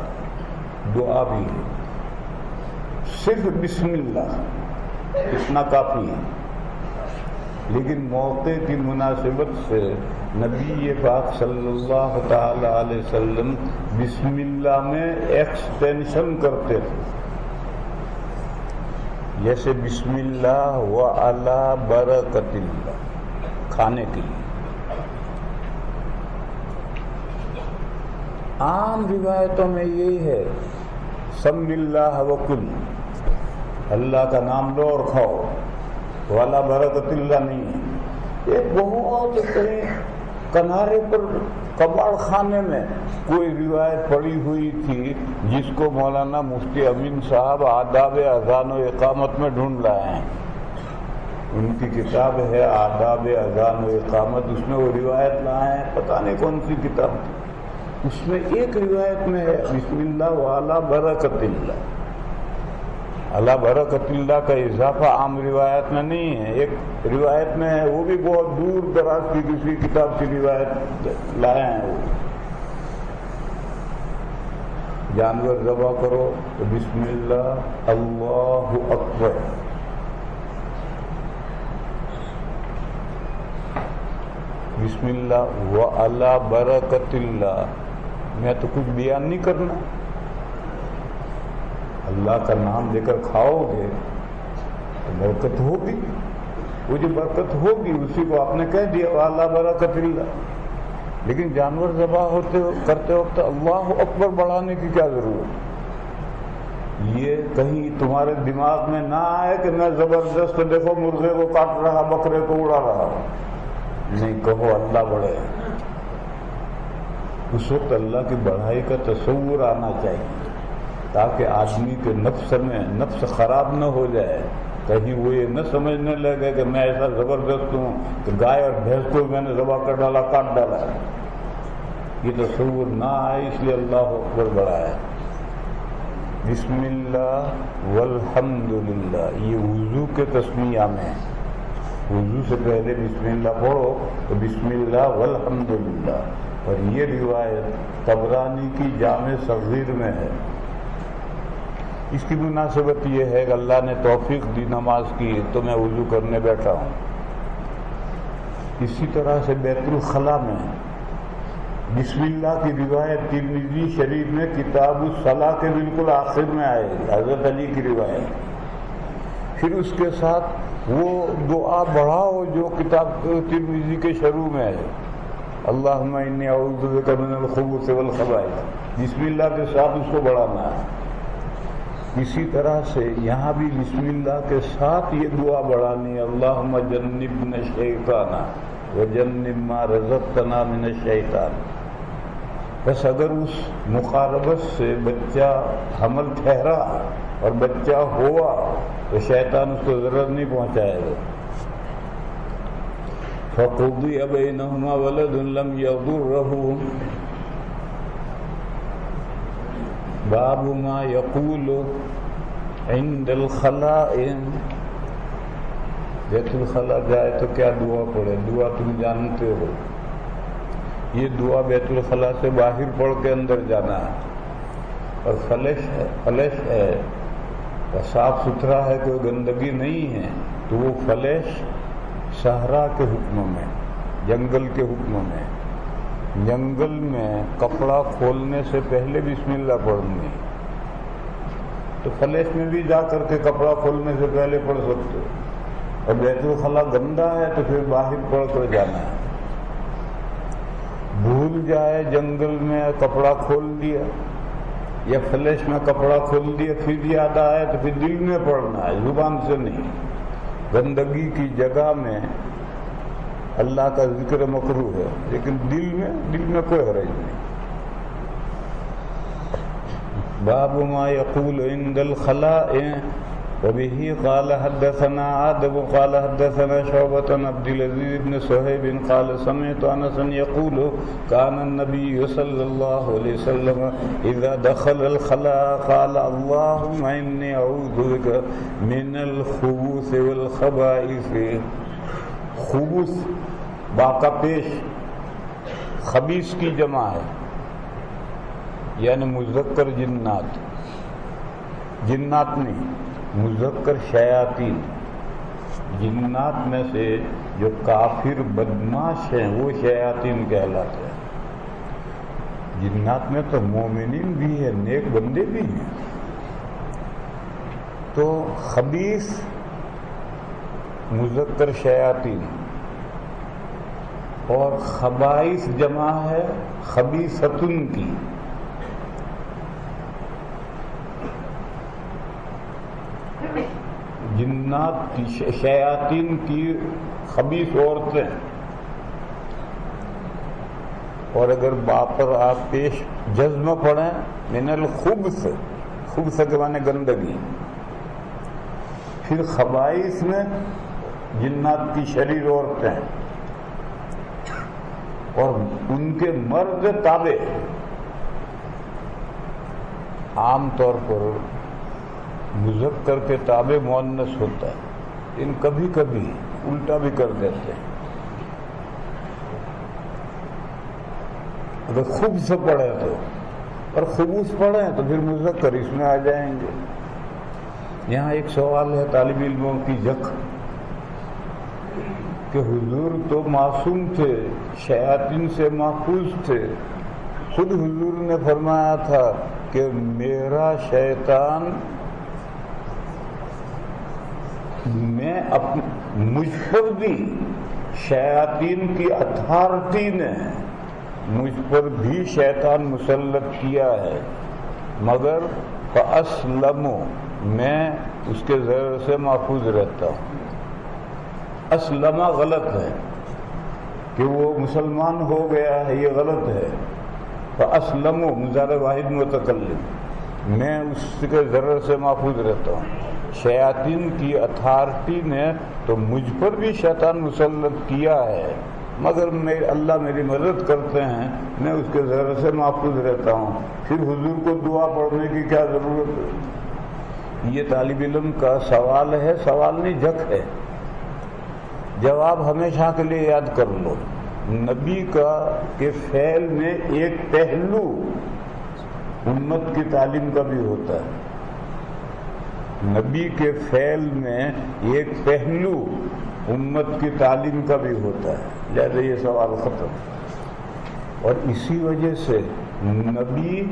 دعا بھی ہے. صرف بسم اللہ اتنا کافی ہے. لیکن موقع کی مناسبت سے نبی پاک صلی اللہ تعالی علیہ وسلم بسم اللہ میں ایکسٹینشن کرتے تھے، جیسے بسم اللہ وعلی برکت اللہ کھانے کے لیے. عام روایتوں میں یہی ہے سم اللہ وکل، اللہ کا نام لو اور کھاؤ، والا برکت اللہ نہیں ہے. یہ بہت کنارے پر کباڑ خانے میں کوئی روایت پڑی ہوئی تھی جس کو مولانا مفتی امین صاحب آداب اذان و اقامت میں ڈھونڈ لائے ہیں. ان کی کتاب ہے آداب اذان و اقامت، اس میں وہ روایت لائے ہیں، پتہ نہیں کون سی کتاب تھی. اس میں ایک روایت میں ہے بسم اللہ وعلی برکت اللہ. اللہ برکت اللہ کا اضافہ عام روایت میں نہیں ہے. ایک روایت میں ہے، وہ بھی بہت دور دراز کی کسی کتاب کی روایت لائے ہیں. وہ جانور ذبح کرو تو بسم اللہ اللہ اکبر، بسم اللہ وعلی برکت اللہ. میں تو کچھ بیان نہیں کرنا، اللہ کا نام لے کر کھاؤ گے تو برکت ہوگی. وہ جو برکت ہوگی اسی کو آپ نے کہہ دیا وعلی برکت اللہ. لیکن جانور ذبح کرتے وقت اللہ اکبر بڑھانے کی کیا ضرورت؟ یہ کہیں تمہارے دماغ میں نہ آئے کہ میں زبردست دیکھو مرغے کو کاٹ رہا، بکرے کو اڑا رہا. نہیں، کہو اللہ بڑھے. اس وقت اللہ کی بڑھائی کا تصور آنا چاہیے تاکہ آدمی کے نفس میں نفس خراب نہ ہو جائے. کہیں وہ یہ نہ سمجھنے لگے کہ میں ایسا زبردست ہوں کہ گائے اور بھینس کو میں نے ذبح کر ڈالا، کاٹ ڈالا. یہ تصور نہ آئے، اس لیے اللہ اکبر بڑھایا. بسم اللہ والحمد للہ یہ وضو کے تسمیہ میں. وضو سے پہلے بسم اللہ پڑھو تو بسم اللہ والحمد للہ. اور یہ روایت طبرانی کی جامع صغیر میں ہے. اس کی مناسبت یہ ہے کہ اللہ نے توفیق دی نماز کی تو میں وضو کرنے بیٹھا ہوں. اسی طرح سے بیت الخلاء میں بسم اللہ کی روایت ترمذی شریف میں کتاب الصلاۃ کے بالکل آخر میں آئے گی، حضرت علی کی روایت. پھر اس کے ساتھ وہ دعا بڑھاؤ جو کتاب ترمذی کے شروع میں ہے، اللہم انی اعوذ بک من الخبث والخبائث. بسم اللہ کے ساتھ اس کو بڑھانا ہے. اسی طرح سے یہاں بھی بسم اللہ کے ساتھ یہ دعا بڑھانی ہے، اللہم جنبنا الشیطان وجنب ما رزقتنا من الشیطان. بس اگر اس مقاربت سے بچہ حمل ٹھہرا اور بچہ ہوا تو شیطان اس کو ضرر نہیں پہنچائے گا. فَقُضِيَ بَيْنَهُمَا وَلَدٌ لَمْ يَضُرَّهُ. باب ما يقول عند الخلاء. بیت الخلاء جائے تو کیا دعا پڑھے؟ دعا تم جانتے ہو. یہ دعا بیت الخلاء سے باہر پڑھ کے اندر جانا ہے. اور فلش ہے اور صاف ستھرا ہے، کوئی گندگی نہیں ہے تو وہ فلش صحرا کے حکم میں، جنگل کے حکم میں. جنگل میں کپڑا کھولنے سے پہلے بسم اللہ پڑھنی، تو فلش میں بھی جا کر کے کپڑا کھولنے سے پہلے پڑھ سکتے ہو. اور بیت الخلاء گندا ہے تو پھر باہر پڑھ کر جانا ہے. بھول جائے جنگل میں کپڑا کھول دیا یا فلش میں کپڑا کھول دیا پھر یاد آئے تو پھر دل میں پڑھنا ہے، زبان سے نہیں. گندگی کی جگہ میں اللہ کا ذکر مکروہ ہے، لیکن دل میں کوئی حرج نہیں. باب ما يقول عند الخلاء. وبه قال حدثنا آدم قال حدثنا شعبة عن عبد العزيز بن صهيب قال سمعت أنسا يقول كان النبي صلى الله عليه وسلم إذا دخل الخلاء قال اللهم إني أعوذ بك من الخبث والخبائث. خبث باقا پیش، خبیث کی جمع ہے، یعنی مذکر جنات. جنات نہیں، مذکر شیاطین. جنات میں سے جو کافر بدماش ہیں وہ شیاطین کہلاتے ہیں. جنات میں تو مومنین بھی ہیں، نیک بندے بھی ہیں. تو خبیث مذکر شیاطین اور خبائث جمع ہے خبیثتن کی. جنات کی، شیاطین کی خبیث عورتیں. اور اگر با پر آپ پیش جزم پڑھیں من الخبث، خبث کے معنی گندگی، پھر خبائث میں جنات کی شریر عورتیں اور ان کے مرد تابع، عام طور پر مذکر کے تابع مؤنث ہوتا ہے، ان کبھی کبھی الٹا بھی کر دیتے ہیں۔ اگر خوب سے پڑھے تو، اور خبوث پڑھیں تو پھر مذکر اس میں آ جائیں گے۔ یہاں ایک سوال ہے طالب علموں کی جک کہ حضور تو معصوم تھے، شیاطین سے محفوظ تھے، خود حضور نے فرمایا تھا کہ میرا شیطان مجھ پر بھی شیاطین کی اتھارٹی نے مجھ پر بھی شیطان مسلط کیا ہے، مگر فَأَسْلَمُ میں اس کے زہر سے محفوظ رہتا ہوں۔ اسلمہ غلط ہے کہ وہ مسلمان ہو گیا ہے، یہ غلط ہے۔ فَأَسْلَمُ مضارع واحد متکلم، میں اس کے ضرر سے محفوظ رہتا ہوں۔ شیاطین کی اتھارٹی نے تو مجھ پر بھی شیطان مسلط کیا ہے، مگر اللہ میری مدد کرتے ہیں، میں اس کے ضرر سے محفوظ رہتا ہوں۔ پھر حضور کو دعا پڑھنے کی کیا ضرورت ہے؟ یہ طالب علم کا سوال ہے، سوال نہیں جھک ہے۔ جواب ہمیشہ کے لیے یاد کر لو، نبی کے فعل میں ایک پہلو امت کی تعلیم کا بھی ہوتا ہے، نبی کے فعل میں ایک پہلو امت کی تعلیم کا بھی ہوتا ہے، لہذا یہ سوال ختم۔ اور اسی وجہ سے نبی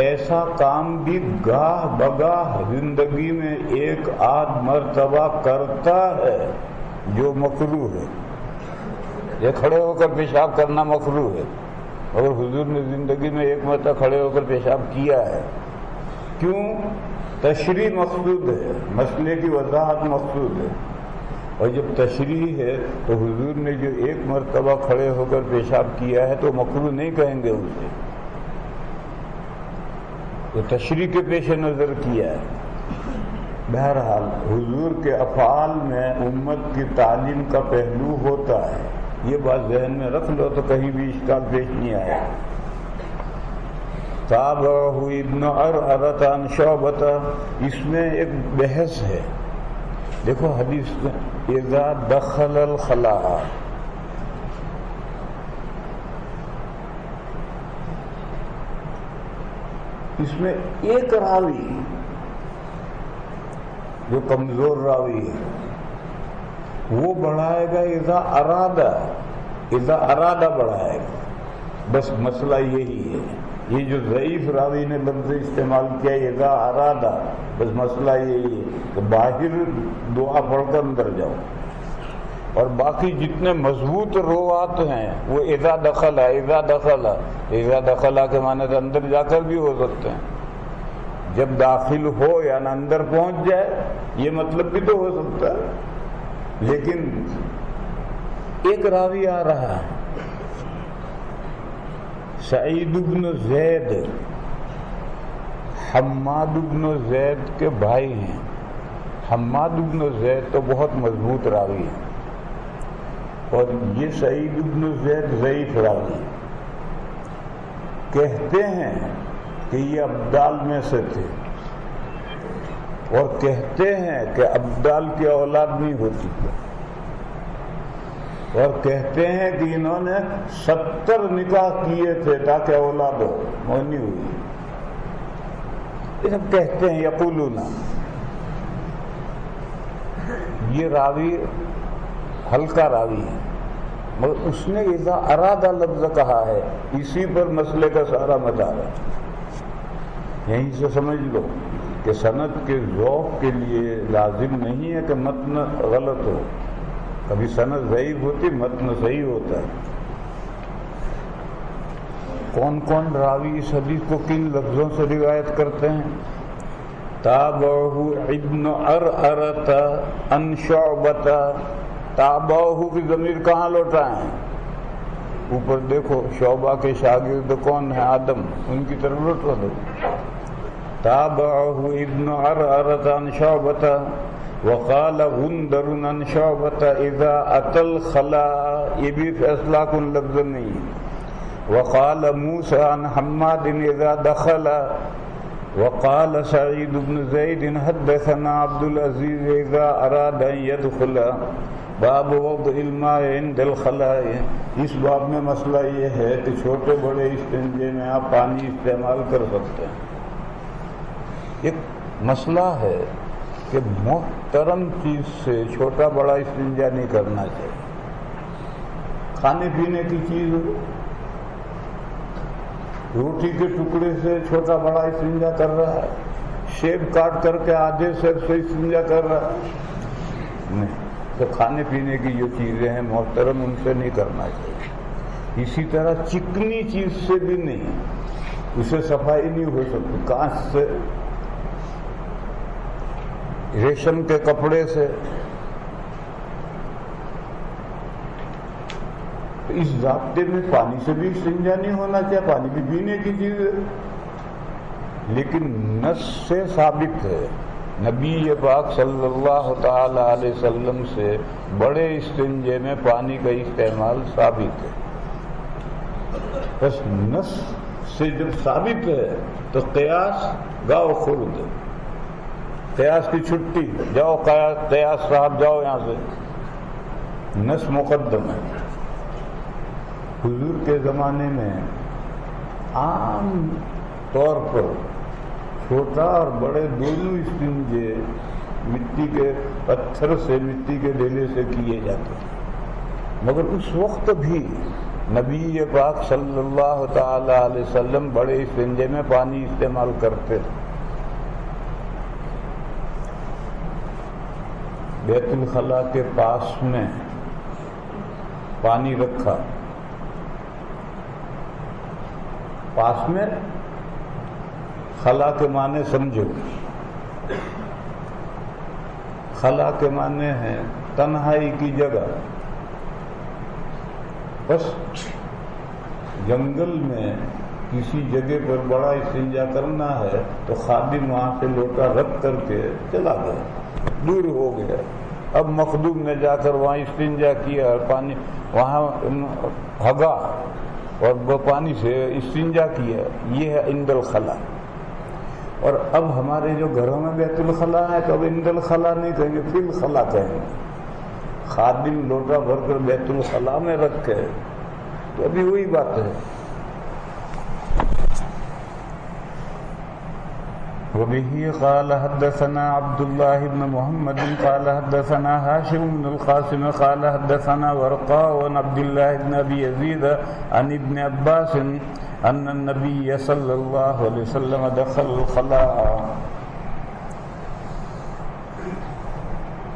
ایسا کام بھی گاہ بگاہ زندگی میں ایک آدھ مرتبہ کرتا ہے جو مکروہ ہے۔ یہ کھڑے ہو کر پیشاب کرنا مکروہ ہے، اور حضور نے زندگی میں ایک مرتبہ کھڑے ہو کر پیشاب کیا ہے۔ کیوں؟ تشریح مقصود ہے، مسئلے کی وضاحت مقصود ہے، اور جب تشریح ہے تو حضور نے جو ایک مرتبہ کھڑے ہو کر پیشاب کیا ہے تو مکروہ نہیں کہیں گے اسے، تو تشریح کے پیش نظر کیا ہے۔ بہرحال حضور کے افعال میں امت کی تعلیم کا پہلو ہوتا ہے، یہ بات ذہن میں رکھ لو تو کہیں بھی اشکال پیش نہیں آیا۔ تابعہ ابن عرعرۃ عن شعبۃ، اس میں ایک بحث ہے، دیکھو حدیث میں اذا دخل الخلاء، اس میں ایک راوی جو کمزور راوی ہے وہ بڑھائے گا اذا ارادہ بڑھائے گا، بس مسئلہ یہی ہے۔ یہ جو ضعیف راوی نے لفظ استعمال کیا اذا ارادہ، بس مسئلہ یہی ہے کہ باہر دعا پڑھ کر اندر جاؤ، اور باقی جتنے مضبوط روات ہیں وہ اذا دخل کے معنی تو اندر جا کر بھی ہو سکتے ہیں، جب داخل ہو یا نہ اندر پہنچ جائے، یہ مطلب بھی تو ہو سکتا ہے۔ لیکن ایک راوی آ رہا ہے سعید بن زید، حماد بن زید کے بھائی ہیں۔ حماد بن زید تو بہت مضبوط راوی ہے، اور یہ سعید بن زید ضعیف راوی، کہتے ہیں کہ یہ ابدال میں سے تھے، اور کہتے ہیں کہ ابدال کی اولاد نہیں ہوتی، اور کہتے ہیں کہ انہوں نے 70 نکاح کیے تھے تاکہ اولاد ہو، وہ نہیں ہوئی۔ یہ سب کہتے ہیں، یقولون۔ یہ راوی ہلکا راوی ہے، مگر اس نے اذا ارادہ لفظ کہا ہے، اسی پر مسئلے کا سارا مدار ہے۔ یہیں سے سمجھ لو کہ سند کے ذوق کے لیے لازم نہیں ہے کہ متن غلط ہو، کبھی سند ضعیف ہوتی، متن صحیح ہوتا ہے۔ کون کون راوی اس حدیث کو کن لفظوں سے روایت کرتے ہیں؟ تابعہ ابن عرعرۃ عن شعبۃ، تابعہ کی ضمیر کہاں لوٹائیں؟ اوپر دیکھو شعبہ کے شاگرد کون ہیں؟ آدم، ان کی طرف لوٹا دو. تابعہ ابن عرعرۃ عن شعبۃ وقال غندر عن شعبۃ اذا اتى الخلاء، یہ بھی فیصلہ کن لفظ نہیں. وقال موسى عن حماد اذا دخل. وقال سعید بن زید حدثنا عبد العزیز اذا اراد ان يدخل. باب وضع الماء عند الخلاء. اس باب میں مسئلہ یہ ہے کہ چھوٹے بڑے استنجے میں آپ پانی استعمال کر سکتے ہیں. ایک مسئلہ ہے کہ محترم چیز سے چھوٹا بڑا استنجا نہیں کرنا چاہیے. کھانے پینے کی چیز، روٹی کے ٹکڑے سے چھوٹا بڑا استنجا کر رہا ہے، سیب کاٹ کر کے آدھے سیب سے استنجا کر رہا ہے، نہیں. تو کھانے پینے کی جو چیزیں ہیں محترم، ان سے نہیں کرنا چاہیے. اسی طرح چکنی چیز سے بھی نہیں، اسے صفائی نہیں ہو سکتی. کانچ سے، ریشم کے کپڑے سے. اس ضابطے میں پانی سے بھی استنجا نہیں ہونا چاہیے، پانی بھی پینے کی چیز ہے. لیکن نص سے ثابت ہے، نبی پاک صلی اللہ تعالی علیہ وسلم سے بڑے استنجے میں پانی کا استعمال ثابت ہے. بس نص سے جب ثابت ہے تو قیاس گاؤ خرد، قیاس کی چھٹی، جاؤ قیاس صاحب جاؤ یہاں سے، نص مقدم ہے. حضور کے زمانے میں عام طور پر چھوٹا اور بڑے دونوں استنجے مٹی کے پتھر سے، مٹی کے ڈھیلے سے کیے جاتے ہیں. مگر اس وقت بھی نبی پاک صلی اللہ تعالی علیہ وسلم بڑے استنجے میں پانی استعمال کرتے تھے. بیت الخلاء کے پاس میں پانی رکھا، پاس میں، خلا کے معنی سمجھو. خلا کے معنی ہے تنہائی کی جگہ. بس جنگل میں کسی جگہ پر بڑا استنجا کرنا ہے تو خادم وہاں سے لوٹا رکھ کر کے چلا گیا، دور ہو گیا. اب مخدوم نے جا کر وہاں استنجا کیا اور پانی وہاں ہگا اور وہ پانی سے استنجا کیا. یہ ہے عند الخلا. اور اب ہمارے جو گھروں میں بیت الخلا ہے تو اب عند الخلا نہیں کہیں گے، فی الخلا کہیں گے. خادم لوٹا بھر کر بیت الخلا میں رکھے تو ابھی وہی بات ہے. وبه قال حدثنا عبد الله بن محمد قال حدثنا هاشم بن القاسم قال حدثنا ورقاء عن عبد الله بن ابي يزيد عن ابن عباس ان النبي صلى الله عليه وسلم دخل الخلاء.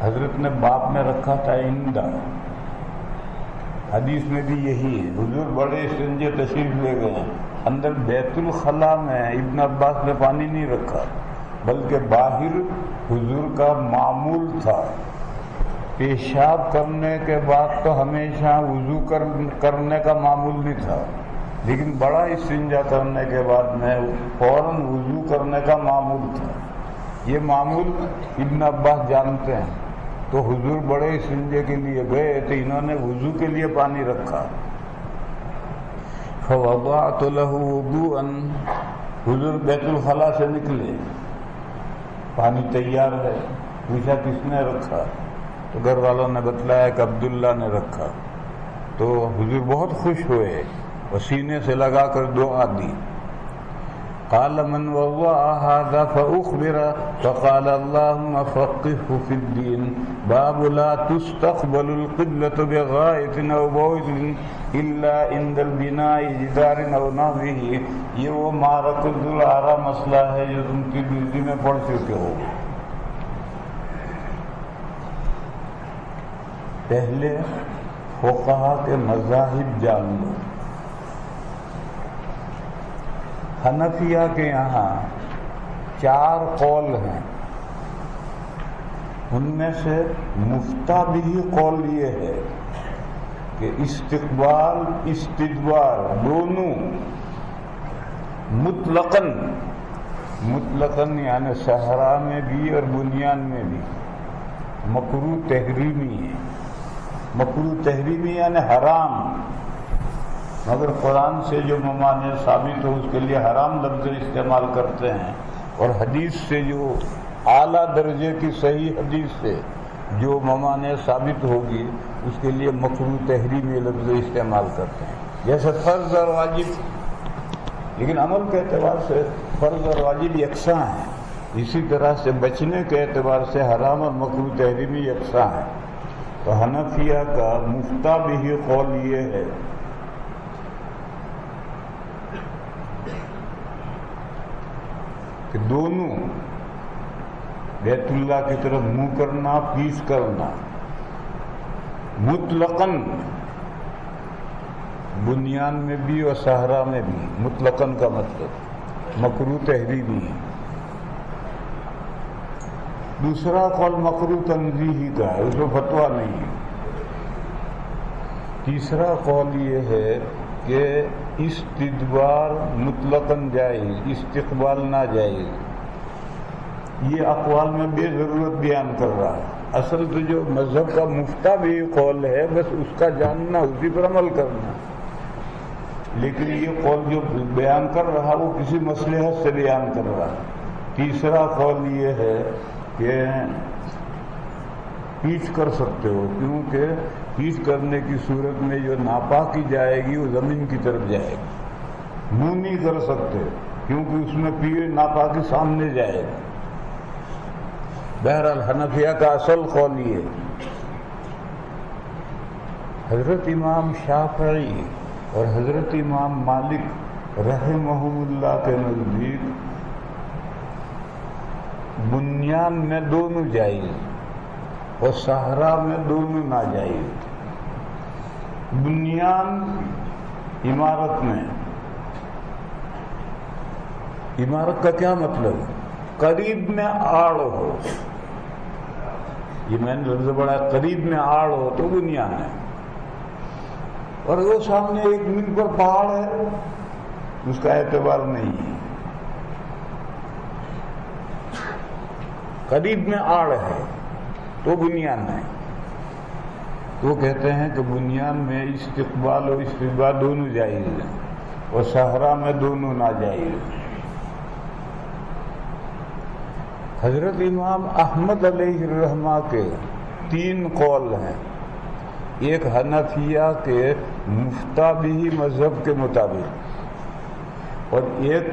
حضرت نے باپ میں رکھا تھا عندہ. حدیث میں بھی یہی ہے، حضور بڑے استنجے تشریف لے گئے. اندر بیت الخلاء میں ابن عباس نے پانی نہیں رکھا، بلکہ باہر حضور کا معمول تھا. پیشاب کرنے کے بعد تو ہمیشہ وضو کرنے کا معمول نہیں تھا، لیکن بڑا استنجا کرنے کے بعد میں فوراً وضو کرنے کا معمول تھا. یہ معمول ابن عباس جانتے ہیں. تو حضور بڑے استنجے کے لیے گئے تو انہوں نے وضو کے لیے پانی رکھا. فوضعت له وضوءا. حضور بیت الخلاء سے نکلے، پانی تیار ہے. پوچھا کس نے رکھا؟ تو گھر والوں نے بتلایا کہ عبداللہ نے رکھا. تو حضور بہت خوش ہوئے اور سینے سے لگا کر دعا دی. قال من وضع هذا فأخبر فقال اللهم فقهه في الدين. باب لا تستقبل القبلة بغائط أو بول إلا عند البناء جدار أو نحوه. یہ وہ معرکۃ العرا مسئلہ ہے جو تم ترمذی میں پڑھ چکے ہو. پہلے فقہا کے مذاہب جان لو. حنفیہ کے یہاں 4 قول ہیں، ان میں سے مفتابی قول یہ ہے کہ استقبال استدبار دونوں مطلقاً یعنی صحرا میں بھی اور بنیان میں بھی مکروہ تحریمی ہے. مکروہ تحریمی یعنی حرام، مگر قرآن سے جو ممانع ثابت ہو اس کے لیے حرام لفظ استعمال کرتے ہیں، اور حدیث سے جو اعلیٰ درجے کی صحیح حدیث سے جو ممانع ثابت ہوگی اس کے لیے مکروہ تحریمی لفظ استعمال کرتے ہیں. جیسے فرض اور واجب، لیکن عمل کے اعتبار سے فرض اور واجب یکساں ہیں، اسی طرح سے بچنے کے اعتبار سے حرام اور مکروہ تحریمی یکساں ہیں. تو حنفیہ کا مفتہ بھی قول یہ ہے کہ دونوں بیت اللہ کی طرف منہ کرنا، پیچھ کرنا، مطلقاً بنیان میں بھی اور صحرا میں بھی، مطلقاً کا مطلب مکروہ تحریمی ہے. دوسرا قول مکروہ تنزیہی کا ہے، اس میں فتویٰ نہیں ہے. تیسرا قول یہ ہے کہ استدبار مطلقاً جائز، استقبال ناجائز. یہ اقوال میں بے ضرورت بیان کر رہا ہے. اصل تو جو مذہب کا مفتہ بھی قول ہے بس اس کا جاننا، اسی پر عمل کرنا، لیکن یہ قول جو بیان کر رہا وہ کسی مصلحت سے بیان کر رہا. تیسرا قول یہ ہے کہ پیچھ کر سکتے ہو، کیونکہ پیچھ کرنے کی صورت میں جو ناپاکی جائے گی وہ زمین کی طرف جائے گی. منہ نہیں کر سکتے کیونکہ اس میں پیڑ ناپاکی سامنے جائے گا. بہرحال حنفیہ کا اصل قول یہ ہے. حضرت امام شافعی اور حضرت امام مالک رحمہم اللہ کے نزدیک بنیان میں دونوں جائز اور صحرا میں دونوں ناجائز. بنیان عمارت میں، عمارت کا کیا مطلب ہے؟ قریب میں آڑ ہو، یہ میں نے لفظ بڑا، قریب میں آڑ ہو تو بنیان ہے. اور وہ سامنے ایک میل پر پہاڑ ہے اس کا اعتبار نہیں ہے. قریب میں آڑ ہے تو بنیان ہے. وہ کہتے ہیں کہ بنیان میں استقبال اور استدبار دونوں جائز ہیں اور صحرا میں دونوں ناجائز ہیں. حضرت امام احمد علیہ الرحمہ کے 3 قول ہیں. ایک حنفیہ کے مفتابی مذہب کے مطابق، اور ایک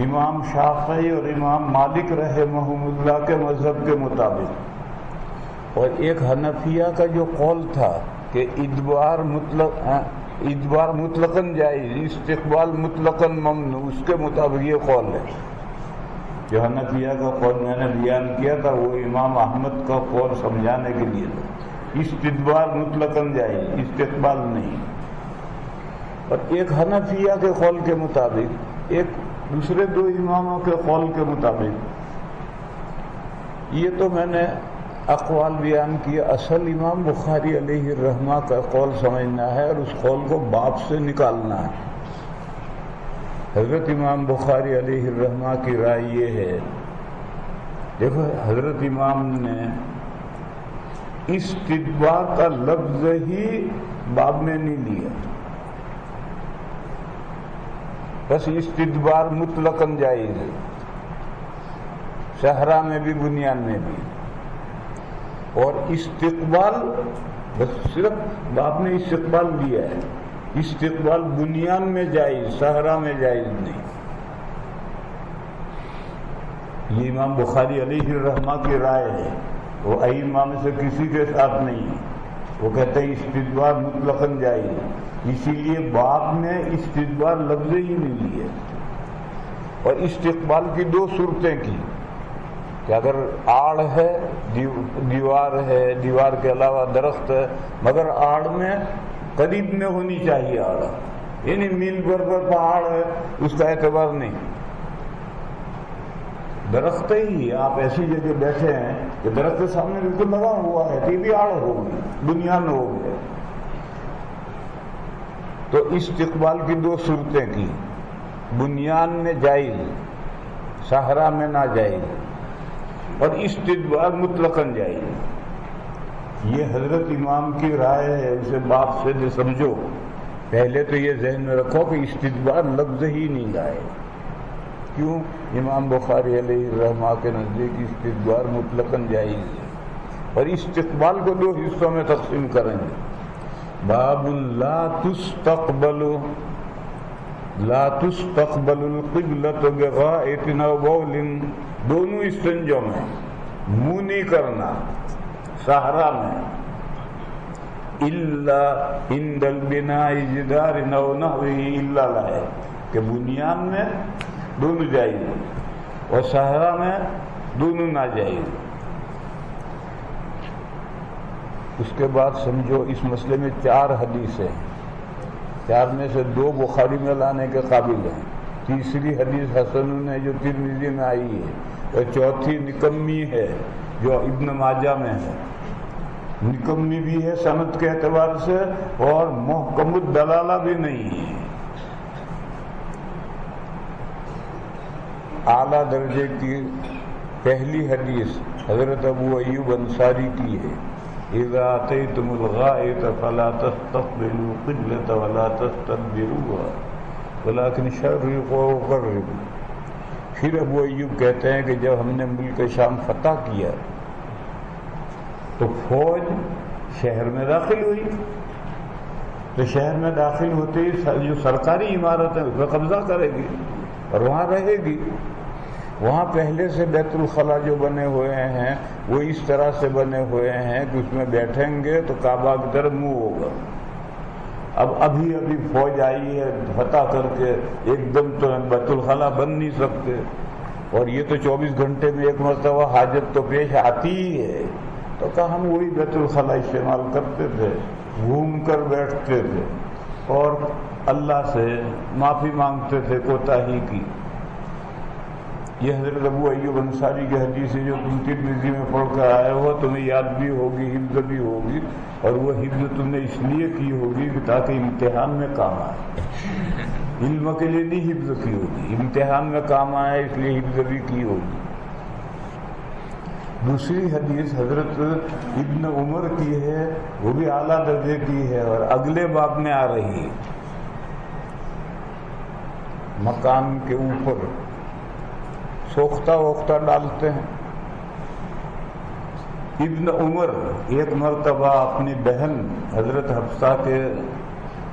امام شافعی اور امام مالک رحمہم اللہ کے مذہب کے مطابق، اور ایک حنفیہ کا جو قول تھا کہ ادبار مطلقاً جائز، استقبال مطلقاً ممنوع، اس کے مطابق یہ قول ہے. جو حنفیہ کا قول میں نے بیان کیا تھا وہ امام احمد کا قول سمجھانے کے لیے تھا. استدبار مطلقاً جائز، استقبال نہیں. اور ایک حنفیہ کے قول کے مطابق، ایک دوسرے 2 اماموں کے قول کے مطابق. یہ تو میں نے اقوال بیان کیے. اصل امام بخاری علیہ الرحمہ کا قول سمجھنا ہے اور اس قول کو باب سے نکالنا ہے. حضرت امام بخاری علیہ الرحمہ کی رائے یہ ہے، دیکھو حضرت امام نے استدبار کا لفظ ہی باب میں نہیں لیا، بس استدبار مطلقاً جائز ہے، صحرا میں بھی بنیان میں بھی. اور استقبال بس صرف باب نے استقبال دیا ہے. استقبال بنیان میں جائز، صحرا میں جائز نہیں. یہ امام بخاری علیہ الرحمہ کی رائے ہے، وہ ائمہ میں سے کسی کے ساتھ نہیں ہے. وہ کہتے ہیں استدبار مطلقاً جائز، اسی لیے باب نے استدبار لفظ ہی نہیں لیے. اور استقبال کی 2 صورتیں کی کہ اگر آڑ ہے، دیوار ہے، دیوار کے علاوہ درخت ہے، مگر آڑ میں قریب میں ہونی چاہیے آڑ، یعنی میل بھر پر پہاڑ ہے اس کا اعتبار نہیں. درخت ہی آپ ایسی جگہ بیٹھے ہیں کہ درخت کے سامنے بالکل لگا ہوا ہے تو یہ بھی آڑ ہوگی، بنیان ہوگی. تو استقبال کی دو صورتیں کی، بنیان میں جائز، صحرا میں ناجائز، اور استدبار مطلقاً جائز۔ یہ حضرت امام کی رائے ہے، اسے باپ سے سمجھو۔ پہلے تو یہ ذہن میں رکھو کہ استدبار لفظ ہی نہیں لائے۔ کیوں؟ امام بخاری علیہ الرحمہ کے نزدیک استدبار مطلقاً جائز ہے، اور استقبال کو دو حصوں میں تقسیم کریں گے۔ باب لا تستقبل القبلۃ بغائط او بول، دونوں استنجوں میں منہ نہیں کرنا صحرا میں، الا عند البناء جدار او نحوہ، الا لائے کہ بنیان میں دونوں جائز اور صحرا میں دونوں ناجائز۔ اس کے بعد سمجھو اس مسئلے میں 4 حدیثیں، 4 میں سے 2 بخاری میں لانے کے قابل ہیں، تیسری حدیث حسن ہے جو ترمذی میں آئی ہے، اور چوتھی نکمی ہے جو ابن ماجہ میں ہے۔ نکمی بھی ہے سند کے اعتبار سے، اور محکم الدلالہ بھی نہیں ہے۔ اعلیٰ درجے کی پہلی حدیث حضرت ابو ایوب انصاری کی ہے، اذا اتیتم الغائط فلا تستقبلوا القبلة ولا تستدبروها ولكن شرقوا وغربوا۔ پھر ابو ایوب کہتے ہیں کہ جب ہم نے ملک شام فتح کیا تو فوج شہر میں داخل ہوئی، تو شہر میں داخل ہوتے ہی جو سرکاری عمارت ہے اس میں قبضہ کرے گی اور وہاں رہے گی۔ وہاں پہلے سے بیت الخلاء جو بنے ہوئے ہیں وہ اس طرح سے بنے ہوئے ہیں کہ اس میں بیٹھیں گے تو کعبہ کی طرف منہ ہوگا۔ اب ابھی فوج آئی ہے فتح کر کے، ایک دم تو بیت الخلاء بن نہیں سکتے، اور یہ تو 24 گھنٹے میں ایک مرتبہ حاجت تو پیش آتی ہی ہے، تو کہا ہم وہی بیت الخلاء استعمال کرتے تھے، گھوم کر بیٹھتے تھے اور اللہ سے معافی مانگتے تھے کوتاہی کی۔ یہ حضرت ابو ایوب انصاری کی حدیث ہے جو تم ترمذی میں پڑھ کر آئے ہو، تمہیں یاد بھی ہوگی، حفظ بھی ہوگی، اور وہ حفظ تم نے اس لیے کی ہوگی کہ تاکہ امتحان میں کام آئے۔ علم کے لیے نہیں حفظ کی ہوگی، امتحان میں کام آئے اس لیے حفظ بھی کی ہوگی۔ دوسری حدیث حضرت ابن عمر کی ہے، وہ بھی اعلیٰ درجے کی ہے اور اگلے باب میں آ رہی ہے۔ مکان کے اوپر سوختہ وختہ ڈالتے ہیں۔ ابن عمر ایک مرتبہ اپنی بہن حضرت حفصہ کے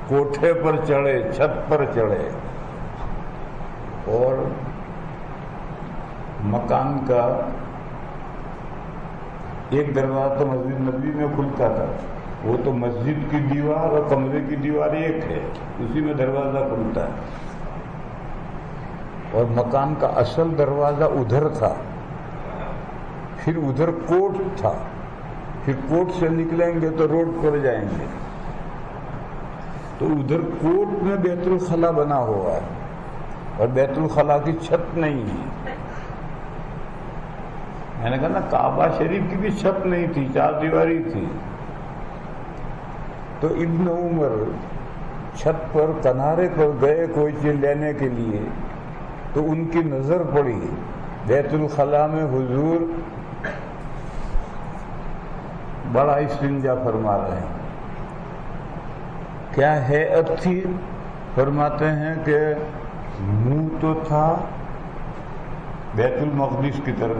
کوٹھے پر چڑھے، چھت پر چڑھے، اور مکان کا ایک دروازہ تو مسجد نبی میں کھلتا تھا، وہ تو مسجد کی دیوار اور کمرے کی دیوار ایک ہے، اسی میں دروازہ کھلتا ہے، اور مکان کا اصل دروازہ ادھر تھا، پھر ادھر کوٹ تھا، پھر کوٹ سے نکلیں گے تو روڈ پر جائیں گے، تو ادھر کوٹ میں بیت الخلاء بنا ہوا ہے اور بیت الخلاء کی چھت نہیں ہے۔ میں نے کہا نا کعبہ شریف کی بھی چھت نہیں تھی، 4 دیواری تھی۔ تو ابن عمر چھت پر کنارے پر گئے کوئی چیز لینے کے لیے، تو ان کی نظر پڑی بیت الخلاء میں حضور بڑا استنجا فرما رہے ہیں۔ کیا ہیئت تھی؟ فرماتے ہیں کہ منہ تو تھا بیت المقدس کی طرف،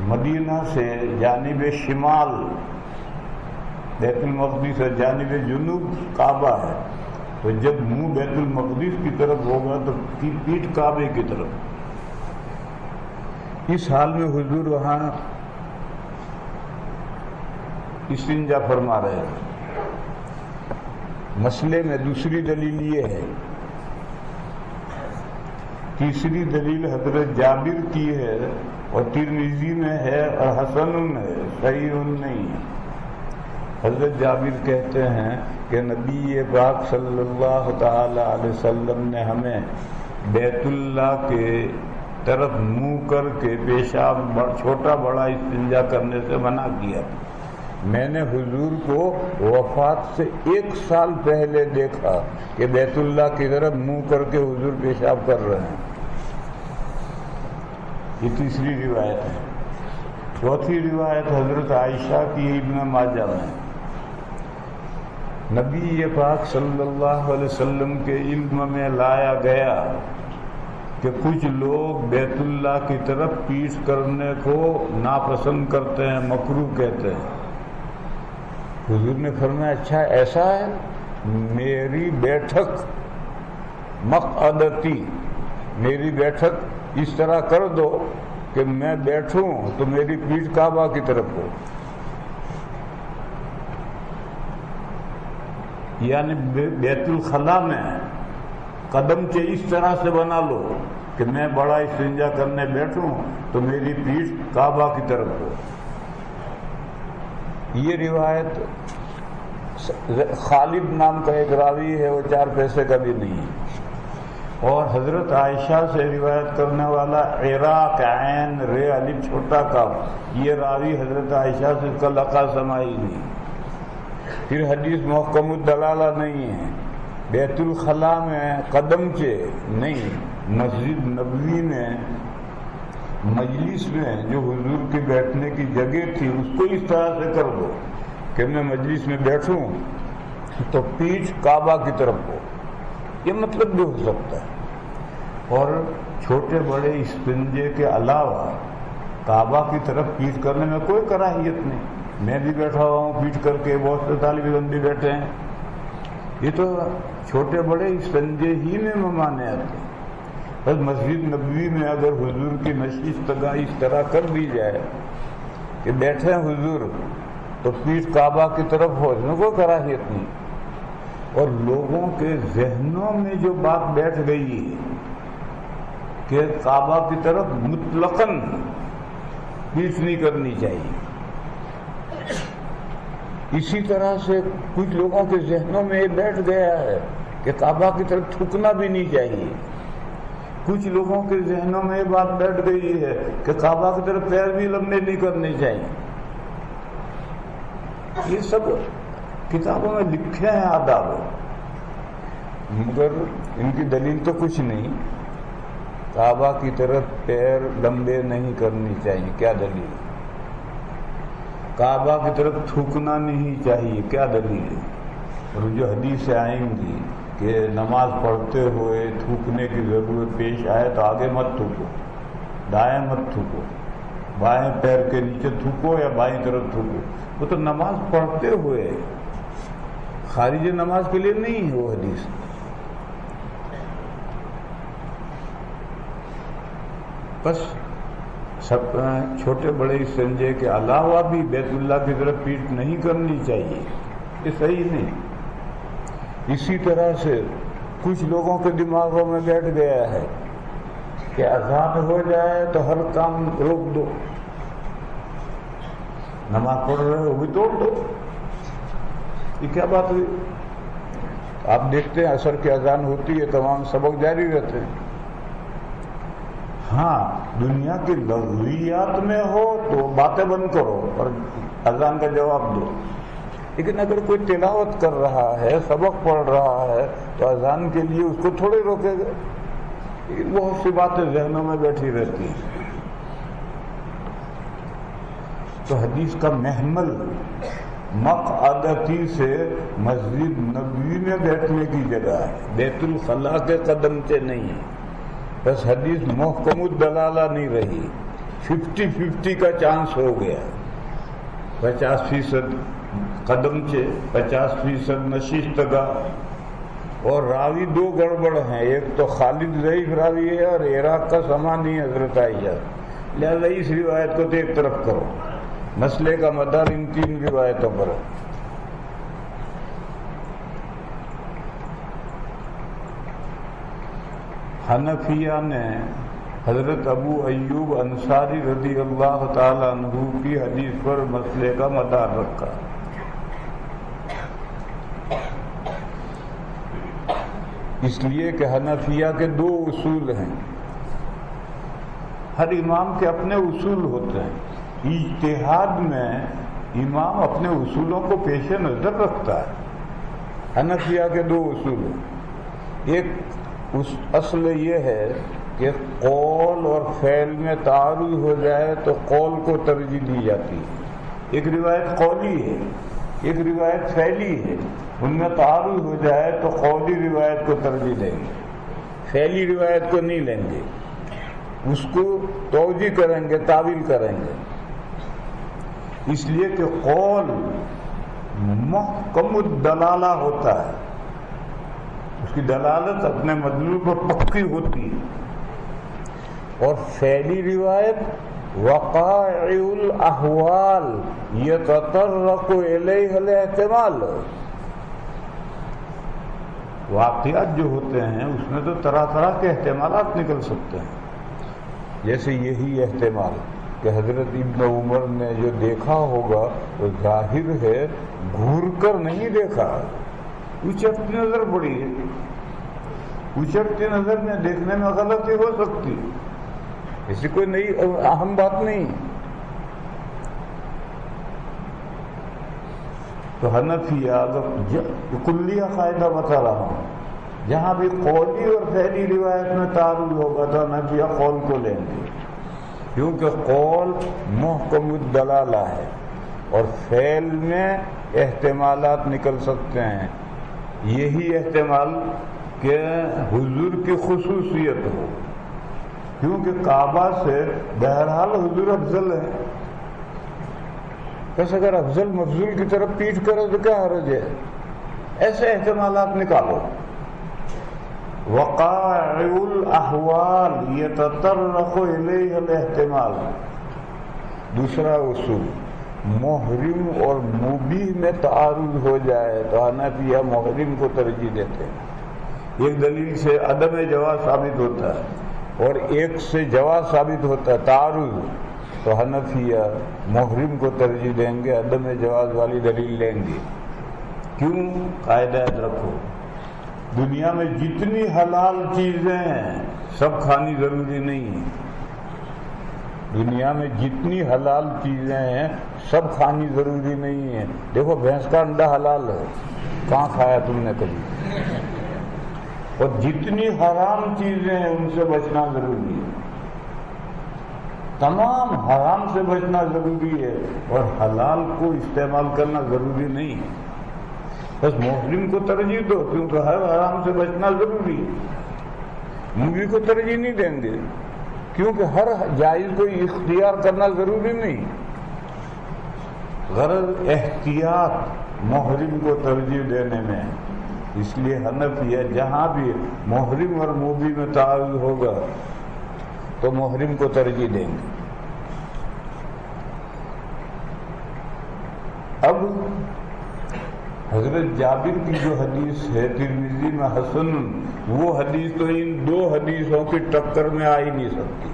مدینہ سے جانب شمال بیت المقدس اور جانب جنوب کعبہ ہے، تو جب منہ بیت المقدس کی طرف ہوگا تو پیٹھ کعبے کی طرف۔ اس حال میں حضور وہاں استنجا فرما رہے ہیں۔ مسئلے میں دوسری دلیل یہ ہے، تیسری دلیل حضرت جابر کی ہے اور ترمذی میں ہے اور حسن ہے، صحیح نہیں ہے۔ حضرت جابر کہتے ہیں کہ نبی پاک صلی اللہ تعالی علیہ وسلم نے ہمیں بیت اللہ کے طرف منہ کر کے پیشاب چھوٹا بڑا استنجا کرنے سے منع کیا، میں نے حضور کو وفات سے 1 سال پہلے دیکھا کہ بیت اللہ کی طرف منہ کر کے حضور پیشاب کر رہے ہیں. یہ تیسری روایت ہے. چوتھی روایت حضرت عائشہ کی ابن ماجہ میں. نبی پاک صلی اللہ علیہ وسلم کے علم میں لایا گیا کہ کچھ لوگ بیت اللہ کی طرف پیش کرنے کو ناپسند کرتے ہیں، مکروہ کہتے ہیں. حضور نے فرمایا اچھا ایسا ہے؟ میری بیٹھک مقعدتی، میری بیٹھک اس طرح کر دو کہ میں بیٹھوں تو میری پیٹھ کعبہ کی طرف ہو. یعنی بیت الخلاء میں قدمچے اس طرح سے بنا لو کہ میں بڑا استنجا کرنے بیٹھوں تو میری پیٹھ کعبہ کی طرف ہو. یہ روایت خالد نام کا ایک راوی ہے، وہ 4 پیسے کا بھی نہیں ہے. اور حضرت عائشہ سے روایت کرنے والا عراق عین رے الف چھوٹا کاف، یہ راوی حضرت عائشہ سے اس کا لقا سمائی نہیں. پھر حدیث محکم الدلالہ نہیں ہے. بیت الخلاء میں قدمچے نہیں، مسجد نبوی میں مجلس میں جو حضور کی بیٹھنے کی جگہ تھی اس کو اس طرح سے کر دو کہ میں مجلس میں بیٹھوں تو پیٹھ کعبہ کی طرف ہو. یہ مطلب بھی ہو سکتا ہے. اور چھوٹے بڑے استنجے کے علاوہ کعبہ کی طرف پیٹھ کرنے میں کوئی کراہیت نہیں. میں بھی بیٹھا ہوا ہوں پیٹھ کر کے، بہت سے طالب علم بھی بیٹھے ہیں. یہ تو چھوٹے بڑے استنجے ہی میں ممانعت ہے. بس مسجد نبوی میں اگر حضور کی نشستگاہ اس طرح کر دی جائے کہ بیٹھے حضور تو پیٹھ کعبہ کی طرف ہو، اس میں کوئی کراہیت نہیں. اور لوگوں کے ذہنوں میں جو بات بیٹھ گئی ہے کہ کعبہ کی طرف مطلقاً پیٹھ نہیں کرنی چاہیے، اسی طرح سے کچھ لوگوں کے ذہنوں میں یہ بیٹھ گیا ہے کہ کعبہ کی طرف تھوکنا بھی نہیں چاہیے. کچھ لوگوں کے ذہنوں میں یہ بات بیٹھ گئی ہے کہ کعبہ کی طرف پیر بھی لمبے نہیں کرنے چاہیے. یہ سب کتابوں میں لکھے ہیں آداب، مگر ان کی دلیل تو کچھ نہیں. کعبہ کی طرف پیر لمبے نہیں کرنی چاہیے، کیا دلیل؟ کعبہ کی طرف تھوکنا نہیں چاہیے، کیا دلیل ہے؟ اور جو حدیثیں آئیں گی کہ نماز پڑھتے ہوئے تھوکنے کی ضرورت پیش آئے تو آگے مت تھوکو، دائیں مت تھوکو، بائیں پیر کے نیچے تھوکو یا بائیں طرف تھوکو. وہ تو نماز پڑھتے ہوئے، خارج نماز کے لیے نہیں ہے وہ حدیث. بس سب چھوٹے بڑے استنجے کے علاوہ بھی بیت اللہ کی طرف پیٹھ نہیں کرنی چاہیے، یہ صحیح نہیں. اسی طرح سے کچھ لوگوں کے دماغوں میں بیٹھ گیا ہے کہ اذان ہو جائے تو ہر کام روک دو، نماز پڑھ رہے ہو بھی توڑ دو. یہ کیا بات ہوئی؟ آپ دیکھتے ہیں عصر کی اذان ہوتی ہے، تمام سبق جاری رہتے ہیں. ہاں دنیا کی لغویات میں ہو تو باتیں بند کرو اور اذان کا جواب دو. لیکن اگر کوئی تلاوت کر رہا ہے، سبق پڑھ رہا ہے تو اذان کے لیے اس کو تھوڑے روکے گا. بہت سی باتیں ذہنوں میں بیٹھی رہتی ہیں. تو حدیث کا محمل مقعدتی سے مسجد نبوی میں بیٹھنے کی جگہ ہے، بیت الخلاء کے قدمچے نہیں ہیں. بس حدیث محکم الدلالہ نہیں رہی، 50-50 کا چانس ہو گیا. 50% قدمچے، 50% نشستگاہ. اور راوی 2 گڑبڑ ہیں، ایک تو خالد ضعیف راوی ہے اور عراق کا سما نہیں حضرت عائشہ. لہذا اس روایت کو تو ایک طرف کرو. مسئلے کا مدار ان 3 روایتوں پر ہے. حنفیہ نے حضرت ابو ایوب انصاری رضی اللہ تعالی عنہ کی حدیث پر مسئلے کا مدار رکھا. اس لیے کہ حنفیہ کے 2 اصول ہیں. ہر امام کے اپنے اصول ہوتے ہیں. اجتہاد میں امام اپنے اصولوں کو پیش نظر رکھتا ہے. حنفیہ کے دو اصول ہیں. ایک اصل یہ ہے کہ قول اور فعل میں تعارض ہو جائے تو قول کو ترجیح دی جاتی ہے. ایک روایت قولی ہے، ایک روایت فعلی ہے. ان میں تعارض ہو جائے تو قولی روایت کو ترجیح دیں گے، فعلی روایت کو نہیں لیں گے، اس کو توجیہ کریں گے، تعویل کریں گے. اس لیے کہ قول محکم الدلالہ ہوتا ہے، اس کی دلالت اپنے مدلول پر پکی ہوتی ہے. اور فعلی روایت وقائع الاحوال یتطرق الیہ الاحتمال، واقعات جو ہوتے ہیں اس میں تو طرح طرح کے احتمالات نکل سکتے ہیں. جیسے یہی احتمال کہ حضرت ابن عمر نے جو دیکھا ہوگا وہ ظاہر ہے گھور کر نہیں دیکھا، اچھتی نظر پڑی ہے. اچھتی نظر میں دیکھنے میں غلطی ہو سکتی، ایسی کوئی نئی اہم بات نہیں. تو حنفیہ کلیہ قاعدہ بتا رہا ہوں، جہاں بھی قولی اور فعلی روایت میں تعارض ہوگا تو حنفیہ قول کو لیں گے، کیونکہ قول محکم الدلالہ ہے اور فعل میں احتمالات نکل سکتے ہیں. یہی احتمال کہ حضور کی خصوصیت ہو، کیونکہ کعبہ سے بہرحال حضور افضل ہے. بس اگر افضل مفضول کی طرف پیٹ کرے تو کیا حرج ہے؟ ایسے احتمالات نکالو. وقائع الاحوال یتطرق الیہ الاحتمال. دوسرا اصول، محرم اور مبیح میں تعارض ہو جائے تو حنفیہ محرم کو ترجیح دیتے ہیں. ایک دلیل سے عدم جواز ثابت ہوتا ہے اور ایک سے جواز ثابت ہوتا ہے، تعارض، تو حنفیہ محرم کو ترجیح دیں گے، عدم جواز والی دلیل لیں گے. کیوں؟ قاعدہ یاد رکھو، دنیا میں جتنی حلال چیزیں ہیں سب کھانی ضروری نہیں ہے. دنیا میں جتنی حلال چیزیں ہیں سب کھانی ضروری نہیں ہے. دیکھو بھینس کا انڈا حلال ہے، کہاں کھایا تم نے کبھی؟ اور جتنی حرام چیزیں ہیں ان سے بچنا ضروری ہے. تمام حرام سے بچنا ضروری ہے اور حلال کو استعمال کرنا ضروری نہیں. بس محرم کو ترجیح دو کیونکہ ہر حرام سے بچنا ضروری ہے. مبیح کو ترجیح نہیں دیں گے کیونکہ ہر جائز کو اختیار کرنا ضروری نہیں. غرض احتیاط محرم کو ترجیح دینے میں. اس لیے حنفیہ جہاں بھی محرم اور مبیح میں تعارض ہوگا تو محرم کو ترجیح دیں گے. اب حضرت جابر کی جو حدیث ہے ترمذی میں حسن، وہ حدیث تو ان دو حدیثوں کی ٹکر میں آ ہی نہیں سکتی.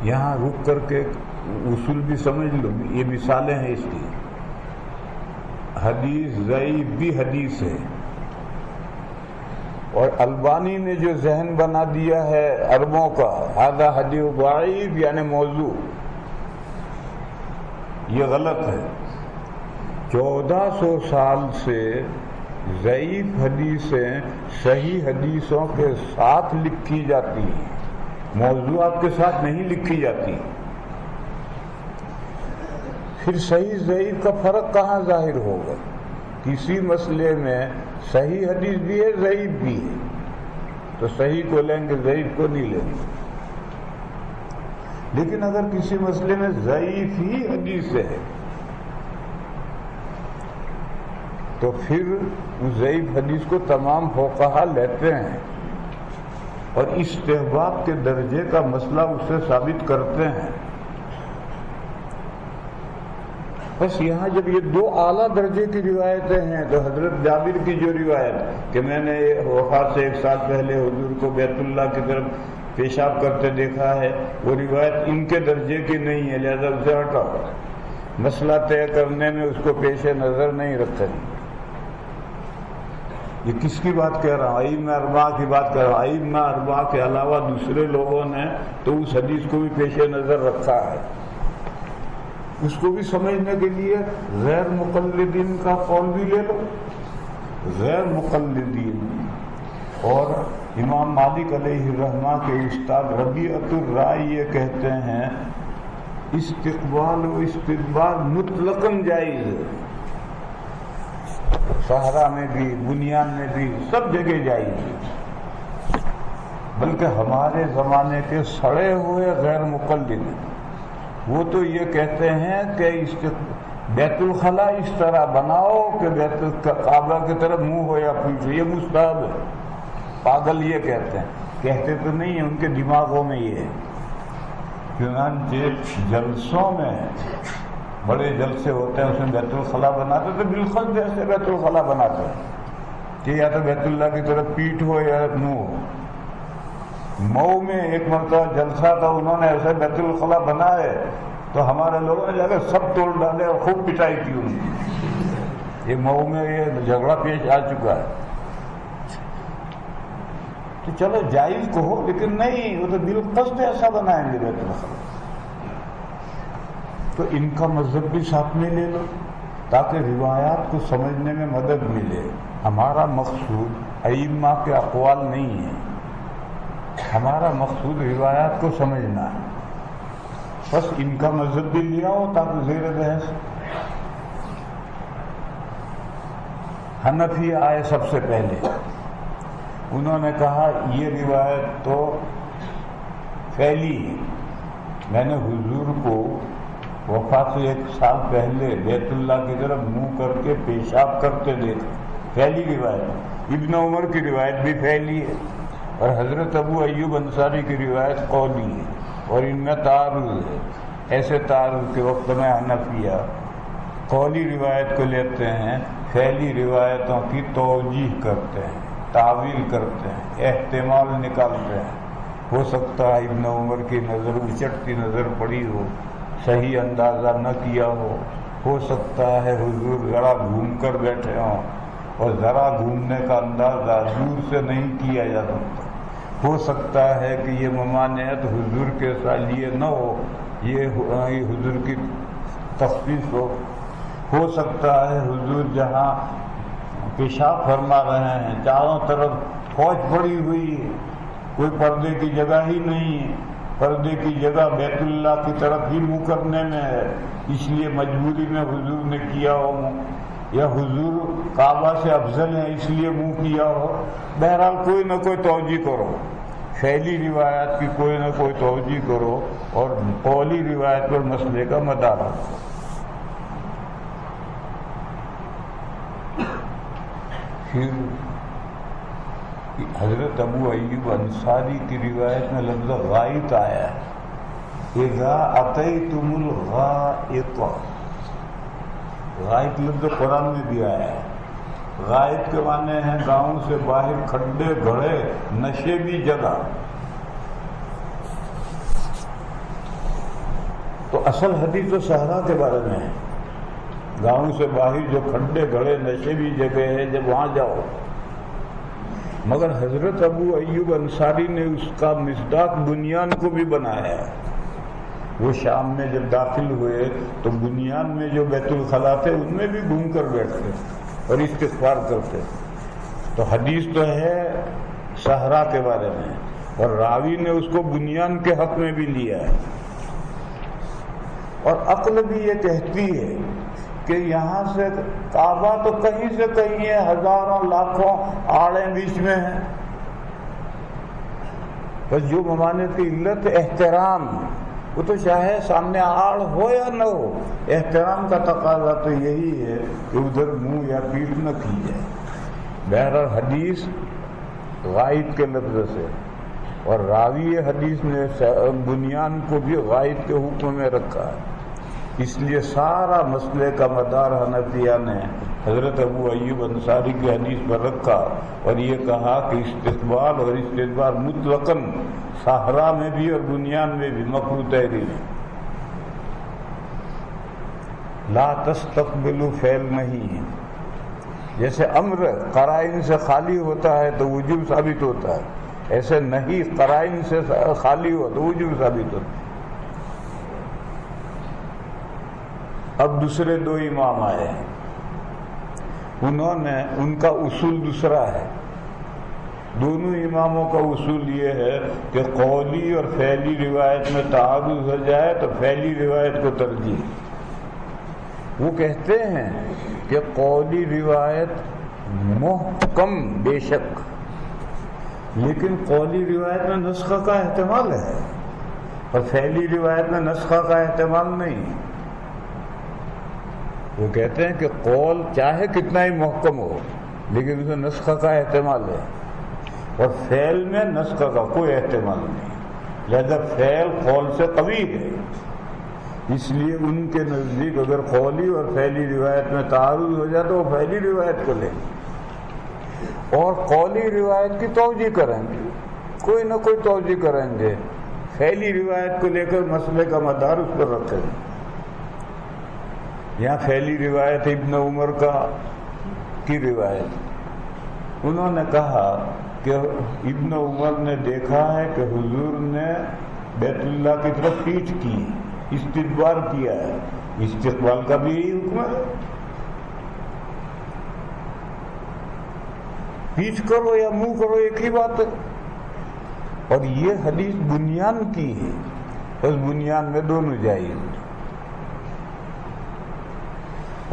یہاں رک کر کے اصول بھی سمجھ لو، یہ مثالیں ہیں اس کی. حدیث ضعیف بھی حدیث ہے، اور البانی نے جو ذہن بنا دیا ہے عربوں کا ھذا حدیث ضعیف یعنی موضوع، یہ غلط ہے. 1400 سال سے ضعیف حدیثیں صحیح حدیثوں کے ساتھ لکھی جاتی ہیں، موضوعات کے ساتھ نہیں لکھی جاتی. پھر صحیح ضعیف کا فرق کہاں ظاہر ہوگا؟ کسی مسئلے میں صحیح حدیث بھی ہے ضعیف بھی ہے، تو صحیح کو لیں گے ضعیف کو نہیں لیں گے. لیکن اگر کسی مسئلے میں ضعیف ہی حدیث ہے تو پھر اس ضعیف حدیث کو تمام فقہا لیتے ہیں اور استحباب کے درجے کا مسئلہ اس سے ثابت کرتے ہیں. بس یہاں جب یہ دو اعلیٰ درجے کی روایتیں ہیں تو حضرت جابر کی جو روایت کہ میں نے وفات سے 1 سال پہلے حضور کو بیت اللہ کی طرف پیشاب کرتے دیکھا ہے، وہ روایت ان کے درجے کی نہیں ہے، لہذا اسے ہٹاؤ. مسئلہ طے کرنے میں اس کو پیش نظر نہیں رکھتے. یہ کس کی بات کہہ رہا ہوں؟ ائمہ اربعہ کی بات کر رہا ہوں. ائمہ اربعہ کے علاوہ دوسرے لوگوں نے تو اس حدیث کو بھی پیش نظر رکھا ہے. اس کو بھی سمجھنے کے لیے غیر مقلدین کا قول بھی لے لو. غیر مقلدین اور امام مالک علیہ الرحمہ کے استاد ربیعۃ الرائے یہ کہتے ہیں استقبال و استدبار مطلقاً جائز ہے. صحرا میں بھی بنیان میں بھی سب جگہ جائز ہے. بلکہ ہمارے زمانے کے سڑے ہوئے غیر مقلد وہ تو یہ کہتے ہیں کہ بیت الخلا اس طرح بناؤ کہ بیت کعبہ کی طرف منہ ہو یا پیچھے، یہ مستحب ہے. پاگل یہ کہتے ہیں، کہتے تو نہیں ہیں، ان کے دماغوں میں یہ ہے. چنانچہ جلسوں میں بڑے جلسے ہوتے ہیں، اس میں بیت الخلا بناتے تو بالکل جیسے بیت الخلا بناتے ہیں کہ یا تو بیت اللہ کی طرف پیٹھ ہو یا منہ ہو. مئو میں ایک مرتبہ جلسہ تھا، انہوں نے ایسے بیت الخلا بنائے تو ہمارے لوگوں نے جا کے سب توڑ ڈالے اور خوب پٹائی کی ان کی. یہ مئو میں یہ جھگڑا پیش آ چکا ہے. تو چلو جائز کو ہو، لیکن نہیں، وہ تو بالقصد ایسا بنائیں گے بیت الخلا. تو ان کا مذہب بھی ساتھ میں لے لو تاکہ روایات کو سمجھنے میں مدد ملے. ہمارا مقصود ائمہ کے اقوال نہیں ہے، ہمارا مقصود روایات کو سمجھنا ہے. بس ان کا مذہب بھی لے آؤ تاکہ زیر بحث. حنفی آئے سب سے پہلے، انہوں نے کہا یہ روایت تو پھیلی ہے. میں نے حضور کو وفات سے 1 سال پہلے بیت اللہ کی طرف منہ کر کے پیشاب کرتے دیکھا. پھیلی روایت. ابن عمر کی روایت بھی پھیلی ہے اور حضرت ابو ایوب انصاری کی روایت قولی ہے اور ان میں تعارض ہے. ایسے تعارض کے وقت میں حنفیہ قولی روایت کو لیتے ہیں، پھیلی روایتوں کی توجیح کرتے ہیں، تعویل کرتے ہیں، احتمال نکالتے ہیں. ہو سکتا ہے ابن عمر کی نظر اچٹتی نظر پڑی ہو، صحیح اندازہ نہ کیا ہو سکتا ہے حضور ذرا گھوم کر بیٹھے ہوں اور ذرا گھومنے کا اندازہ دور سے نہیں کیا جا سکتا. ہو سکتا ہے کہ یہ ممانعت حضور کے ساتھ یہ نہ ہو، یہ حضور کی تخصیص ہو. ہو سکتا ہے حضور جہاں پیشاب فرما رہے ہیں چاروں طرف فوج پڑی ہوئی ہے، کوئی پردے کی جگہ ہی نہیں ہے، پردے کی جگہ بیت اللہ کی طرف ہی منہ کرنے میں ہے، اس لیے مجبوری میں حضور نے کیا ہو، یا حضور کعبہ سے افضل ہے اس لیے منہ کیا ہو. بہرحال کوئی نہ کوئی توجیہ کرو، پھیلی روایات کی کوئی نہ کوئی توجیہ کرو اور قولی روایت پر مسئلے کا مدار رکھو. پھر حضرت ابو ایوب انصاری کی روایت میں لفظ غائط آیا ہے، اذا اتیتم الغائط. غائط لفظ قرآن میں بھی آیا ہے. غائط کے معنی ہیں گاؤں سے باہر کھڈے گھڑے نشیبی جگہ. تو اصل حدیث تو صحرا کے بارے میں ہے، گاؤں سے باہر جو کھڈے گھڑے نشیبی جگہ ہے جب وہاں جاؤ. مگر حضرت ابو ایوب انصاری نے اس کا مصداق بنیان کو بھی بنایا ہے. وہ شام میں جب داخل ہوئے تو بنیان میں جو بیت الخلا تھے ان میں بھی گھوم کر بیٹھتے اور استغفار کرتے. تو حدیث تو ہے صحرا کے بارے میں اور راوی نے اس کو بنیان کے حق میں بھی لیا ہے. اور عقل بھی یہ کہتی ہے کہ یہاں سے کعبہ تو کہیں سے کہیں ہے، ہزاروں لاکھوں آڑیں بیچ میں ہیں. بس جو ممانعت کی علت احترام، وہ تو چاہے سامنے آڑ ہو یا نہ ہو، احترام کا تقاضا تو یہی ہے کہ ادھر منہ یا پیٹھ نہ کی جائے. بہرحال حدیث غائط کے لفظ سے، اور راوی حدیث نے بنیان کو بھی غائط کے حکم میں رکھا ہے. اس لیے سارا مسئلے کا مدار حنفیہ نے حضرت ابو ایوب انصاری کی حدیث پر رکھا اور یہ کہا کہ استقبال اور استدبار مطلقاً صحرا میں بھی اور بنیان میں بھی مکروہ تحریم ہے. لا تستقبلوا فعل نہیں ہے. جیسے امر قرائن سے خالی ہوتا ہے تو وجوب ثابت ہوتا ہے، ایسے نہیں قرائن سے خالی ہو تو وجوب ثابت ہوتا ہے. اب دوسرے دو امام آئے، ان کا اصول دوسرا ہے۔ دونوں اماموں کا اصول یہ ہے کہ قولی اور فعلی روایت میں تعارض ہو جائے تو فعلی روایت کو ترجیح۔ وہ کہتے ہیں کہ قولی روایت محکم بے شک، لیکن قولی روایت میں نسخ کا احتمال ہے اور فعلی روایت میں نسخ کا احتمال نہیں۔ وہ کہتے ہیں کہ قول چاہے کتنا ہی محکم ہو لیکن اسے نسخ کا احتمال ہے، اور فعل میں نسخ کا کوئی احتمال نہیں، لہذا فعل قول سے قوی ہے۔ اس لیے ان کے نزدیک اگر قولی اور فعلی روایت میں تعارض ہو جائے تو وہ فعلی روایت کو لیں گے اور قولی روایت کی توجیہ کریں گے، کوئی نہ کوئی توجیہ کریں گے، فعلی روایت کو لے کر مسئلے کا مدار اس پر رکھیں گے۔ یہاں فعلی روایت ابن عمر کی روایت، انہوں نے کہا کہ ابن عمر نے دیکھا ہے کہ حضور نے بیت اللہ کی طرف پیٹھ کی، استدبار کیا ہے۔ استقبال کا بھی یہی حکم ہے، پیچھ کرو یا منہ کرو ایک ہی بات ہے۔ اور یہ حدیث بنیان کی ہے، اس بنیان میں دونوں جائز۔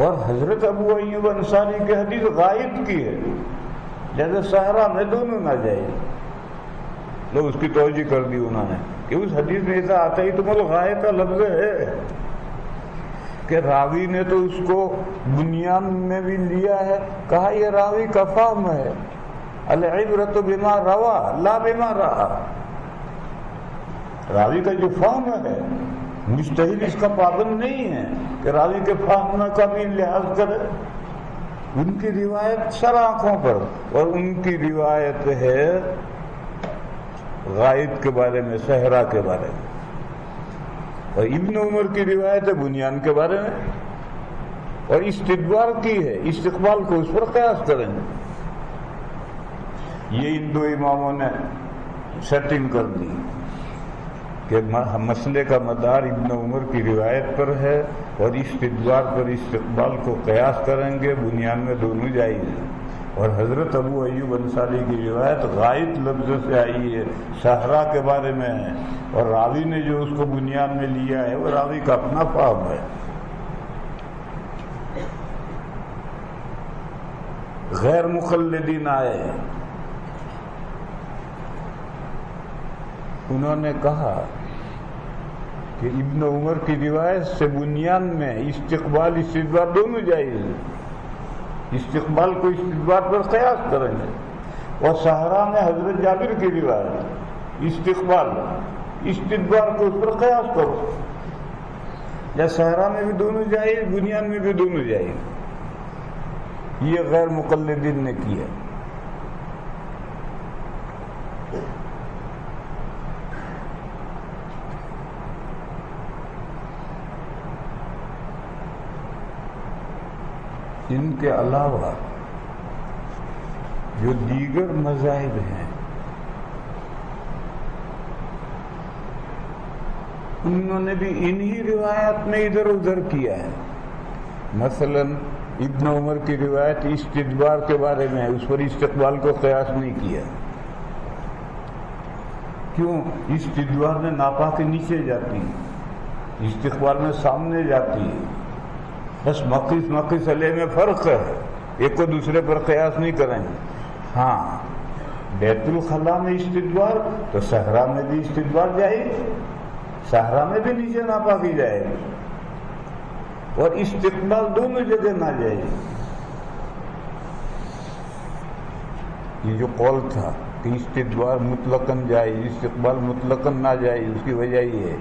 اور حضرت ابو ایوب انصاری کی حدیث غائب کی ہے، جیسے صحرا میں دونوں نہ جائز۔ لوگ اس کی توجہ کر دی انہوں نے کہ اس حدیث میں ایسا آتا ہی تو الغائب کا لفظ ہے کہ راوی نے تو اس کو بنیان میں بھی لیا ہے، کہا یہ راوی کا فہم ہے، العبرۃ بما روا لا بما رأى۔ راوی کا جو فہم ہے، مجتہد اس کا پابند نہیں ہے کہ راوی کے فہم کا بھی لحاظ کرے۔ ان کی روایت سر آنکھوں پر، اور ان کی روایت ہے غائب کے بارے میں، صحرا کے بارے میں، اور ابن عمر کی روایت ہے بنیان کے بارے میں، اور استدبار کی ہے، استقبال کو اس پر قیاس کریں گے۔ یہ ان دو اماموں نے سیٹنگ کر دی کہ مسئلے کا مدار ابن عمر کی روایت پر ہے اور استدبار پر استقبال کو قیاس کریں گے، بنیان میں دونوں جائز ہیں۔ اور حضرت ابو ایوب انصاری کی روایت غائب لفظ سے آئی ہے، صحرا کے بارے میں ہے، اور راوی نے جو اس کو بنیان میں لیا ہے وہ راوی کا اپنا فہم ہے۔ غیر مقلدین آئے، انہوں نے کہا کہ ابن عمر کی روایت سے بنیان میں استقبال استدبار دونوں جائز ہیں، استقبال کو استدبار پر قیاس کریں گے۔ اور صحرا میں حضرت جابر کی روایت، استقبال استدبار کو اس پر قیاس کرو، یا صحرا میں بھی دونوں جائز، بنیان میں بھی دونوں جائز۔ یہ غیر مقلدین نے کیا۔ ان کے علاوہ جو دیگر مذاہب ہیں انہوں نے بھی انہی روایات میں ادھر ادھر کیا ہے۔ مثلا ابن عمر کی روایت استدبار کے بارے میں، اس پر استقبال کو قیاس نہیں کیا۔ کیوں؟ استدبار میں ناپا کے نیچے جاتی، استقبال میں سامنے جاتی، بس مقیس علیہ میں فرق ہے، ایک کو دوسرے پر قیاس نہیں کریں گے۔ ہاں بیت الخلاء میں استدبار تو صحرا میں بھی استدبار جائے، صحرا میں بھی نیچے ناپا کی جائے، اور استقبال دونوں جگہ نہ جائے۔ یہ جو قول تھا کہ استدبار مطلقاً جائے، استقبال مطلقاً نہ جائے، اس کی وجہ یہ ہے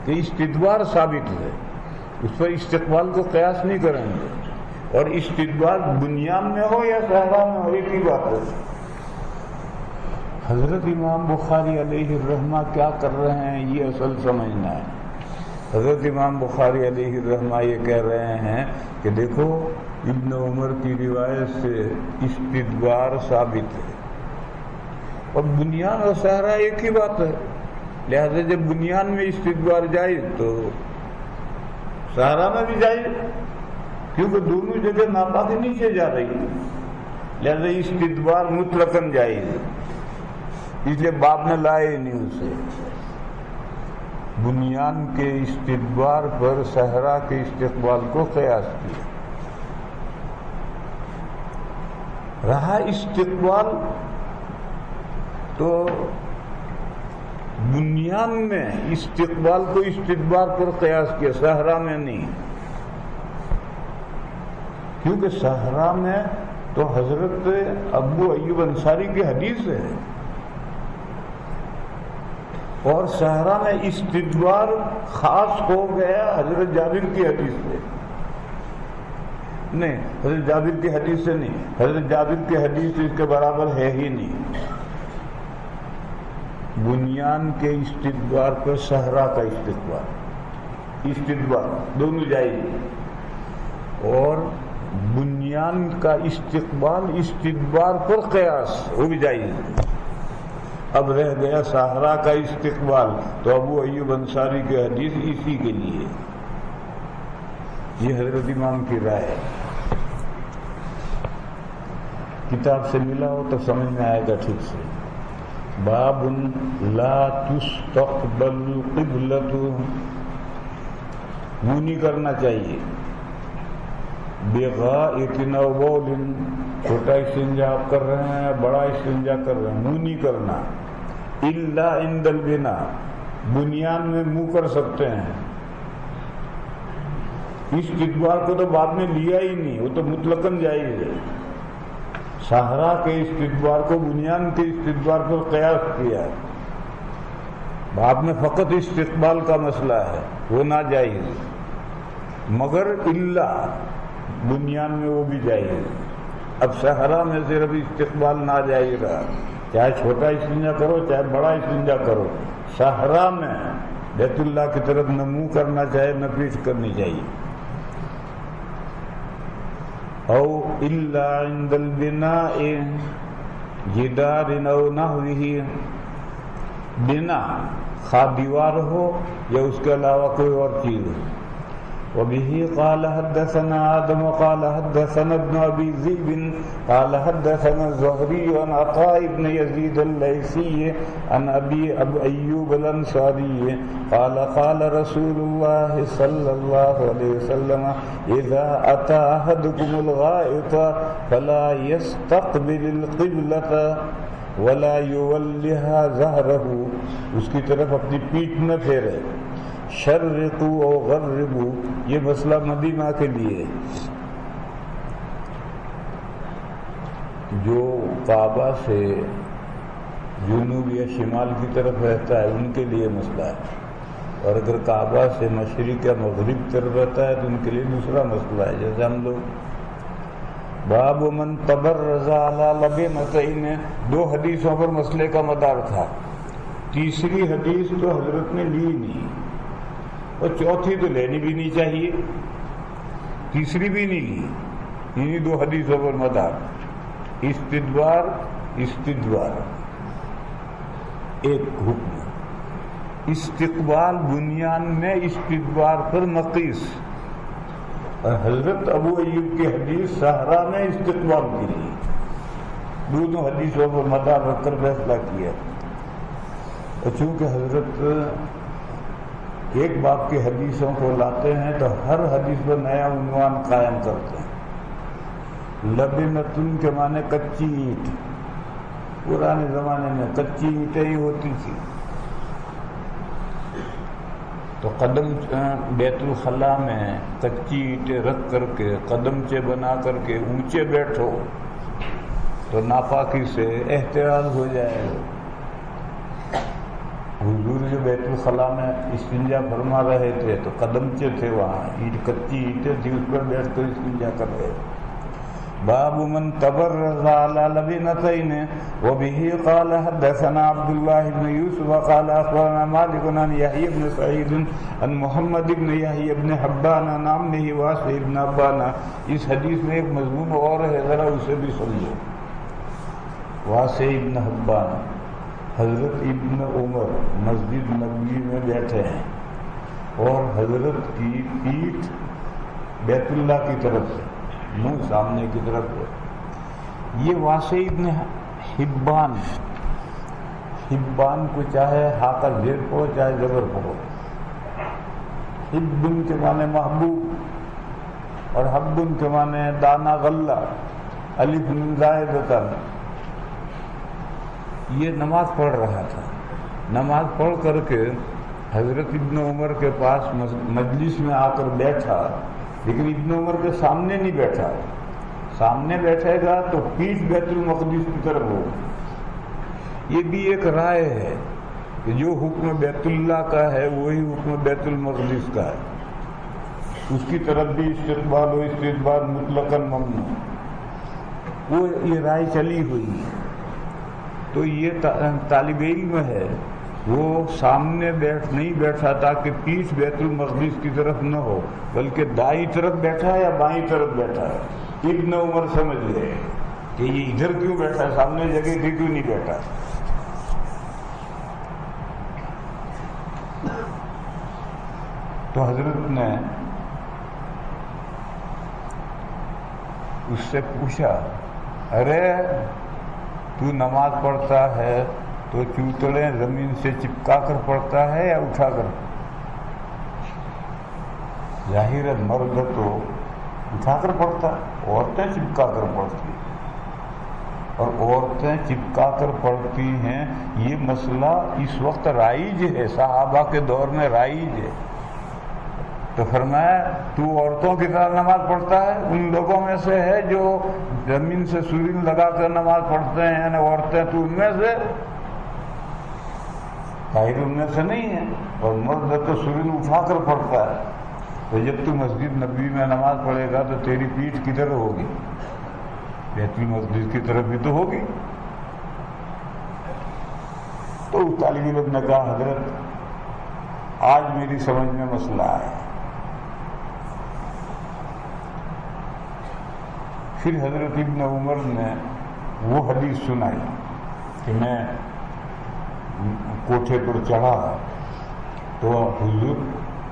کہ استدبار ثابت ہے، اس پر استقبال کو قیاس نہیں کریں گے، اور استدبار بنیان میں ہو یا صحرا میں ہو ایک ہی بات ہے۔ حضرت امام بخاری علیہ الرحمہ کیا کر رہے ہیں یہ اصل سمجھنا ہے۔ حضرت امام بخاری علیہ الرحمہ یہ کہہ رہے ہیں کہ دیکھو ابن عمر کی روایت سے استدبار ثابت ہے، اور بنیان اور صحرا ایک ہی بات ہے، لہذا جب بنیان میں استدبار جائز تو صحرا میں بھی جائز، کیونکہ دونوں جگہ ناپاکی نیچے جا رہی، لہذا استدبار مطلقاً جائز، اس لیے باپ نے لائے نہیں اسے۔ بنیان کے استدبار پر صحرا کے استقبال کو قیاس کیا۔ رہا استقبال تو بنیان میں استقبال کو استدبار پر قیاس کیا، صحرا میں نہیں، کیونکہ صحرا میں تو حضرت ابو ایوب انصاری کی حدیث ہے، اور صحرا میں استدبار خاص ہو گیا حضرت جابر کی حدیث سے، نہیں حضرت جابر کی حدیث سے نہیں، حضرت جابر کی حدیث اس کے برابر ہے ہی نہیں۔ بنیان کے استدبار پر صحرا کا استدبار دونوں جائز، اور بنیان کا استدبار پر قیاس وہ بھی جائز۔ اب رہ گیا صحرا کا استقبال، تو ابو ایوب انصاری کی حدیث اسی کے لیے، یہ حضرت امام کی رائے ہے۔ کتاب سے ملا ہو تو سمجھ میں آئے گا ٹھیک سے۔ باب لا تستقبل قبلۃ، منہ نہیں کرنا چاہیے، بغائط او بول، چھوٹا استنجا آپ کر رہے ہیں، بڑا استنجا کر رہے ہیں، منہ نہیں کرنا، الا عند البناء، بنیان میں منہ کر سکتے ہیں۔ استدبار کو تو بعد میں لیا ہی نہیں، وہ تو مطلقاً جائز ہے۔ صحرا کے استدبار کو بنیان کے استدبار پر قیاس کیا ہے، بعد میں فقط استقبال کا مسئلہ ہے، وہ ناجائز، مگر الا بنیان میں وہ بھی جائز۔ اب صحرا میں صرف استقبال ناجائز رہا، چاہے چھوٹا استنجا کرو چاہے بڑا استنجا کرو، صحرا میں بیت اللہ کی طرف نہ منہ کرنا چاہیے نہ پیٹھ کرنی چاہیے۔ او الا عند البناء جدار او نحوه، بنا خواہ دیوار ہو یا اس کے علاوہ کوئی اور چیز ہو۔ وبه قال حدثنا آدم قال حدثنا ابن ابي ذئب قال حدثنا الزهري عن عطاء بن يزيد الليثي عن ابي ايوب الانصاري قال قال رسول الله صلى الله عليه وسلم اذا اتى احدكم الغائط فلا يستقبل القبلة ولا يولها ظهره، اس کی طرف اپنی پیٹھ نہ پھیرے۔ شرقوا او غربوا، یہ مسئلہ مدینہ کے لیے، جو کعبہ سے جنوب یا شمال کی طرف رہتا ہے ان کے لیے مسئلہ ہے، اور اگر کعبہ سے مشرق یا مغرب کی طرف رہتا ہے تو ان کے لیے دوسرا مسئلہ ہے۔ جیسے ہم لوگ باب من تبرز علی لبنتین، دو حدیثوں پر مسئلے کا مدار تھا، تیسری حدیث تو حضرت نے لی نہیں، اور چوتھی تو لینی بھی نہیں چاہیے، تیسری بھی نہیں لی، انہی دو حدیثوں پر مدار۔ استدبار ایک حکم، استقبال بنیان میں استدبار پر مقیس، اور حضرت ابو ایوب کی حدیث صحرا میں استقبال کے لیے، دونوں حدیثوں پر مدار رکھ کر فیصلہ کیا۔ اور چونکہ حضرت ایک باب کی حدیثوں کو لاتے ہیں تو ہر حدیث پر نیا عنوان قائم کرتے ہیں۔ لبنتن کے معنی کچی اینٹ، پرانے زمانے میں کچی اینٹیں ہی ہوتی تھی، تو قدم بیت الخلاء میں کچی اینٹیں رکھ کر کے قدمچے بنا کر کے اونچے بیٹھو تو ناپاکی سے احتراز ہو جائے گا۔ حضور جو بیت الخلاء میں استنجا فرما رہے تھے تو قدمچے تھے، وہاں اینٹ کچی اینٹیں تھی، اس پر بیٹھ کر استنجا کر رہے۔ باب من تبرز على لبنتين وبه قال حدثنا عبد الله بن يوسف قال اخبرنا مالك عن يحيى بن سعيد عن محمد بن يحيى بن حبان عن عمه واسع بن حبان۔ اس حدیث میں ایک مضمون اور ہے، ذرا اسے بھی سمجھو۔ واسع بن حبان حضرت ابن عمر مسجد نبوی میں بیٹھے ہیں، اور حضرت کی پیٹھ بیت اللہ کی طرف ہے، منہ سامنے کی طرف ہے۔ یہ واسع ابن حبان کو چاہے ہا کا زیر پڑھو چاہے زبر پڑھو، حبن کے معنی محبوب اور حبن کے معنی دانا غلہ، الف نون زائدۃ۔ یہ نماز پڑھ رہا تھا، نماز پڑھ کر کے حضرت ابن عمر کے پاس مجلس میں آ کر بیٹھا، لیکن ابن عمر کے سامنے نہیں بیٹھا، سامنے بیٹھے گا تو پیٹھ بیت المقدس کی طرف ہوگی۔ یہ بھی ایک رائے ہے کہ جو حکم بیت اللہ کا ہے وہی حکم بیت المقدس کا ہے، اس کی طرف بھی استقبال و استدبار مطلقاً ممنوع، وہ یہ رائے چلی ہوئی ہے۔ تو یہ طالب علم ہے، وہ سامنے نہیں بیٹھا تاکہ پیٹھ بیت المقدس کی طرف نہ ہو، بلکہ دائیں طرف بیٹھا ہے یا بائیں طرف بیٹھا ہے۔ ابن عمر سمجھ گئے کہ یہ ادھر کیوں بیٹھا ہے، سامنے جگہ تھی کیوں نہیں بیٹھا۔ تو حضرت نے اس سے پوچھا، ارے تو نماز پڑھتا ہے تو چوتڑیں زمین سے چپکا کر پڑھتا ہے یا اٹھا کر؟ ظاہر ہے مرد تو اٹھا کر پڑھتا، عورتیں چپکا کر پڑھتی، اور عورتیں چپکا کر پڑھتی ہیں۔ یہ مسئلہ اس وقت رائج ہے، صحابہ کے دور میں رائج ہے۔ تو فرمایا تو عورتوں کی طرح نماز پڑھتا ہے؟ ان لوگوں میں سے ہے جو زمین سے سورین لگا کر نماز پڑھتے ہیں، یعنی عورتیں تو ان میں سے؟ ظاہر ان میں سے نہیں ہے، اور مرد تو سورین اٹھا کر پڑھتا ہے۔ تو جب تو مسجد نبوی میں نماز پڑھے گا تو تیری پیٹھ کدھر ہوگی؟ بیت المقدس کی طرف بھی تو ہوگی۔ تو طالب علم نے کہا، حضرت آج میری سمجھ میں مسئلہ آیا۔ پھر حضرت ابن عمر نے وہ حدیث سنائی کہ میں کوٹھے پر چڑھا تو حضور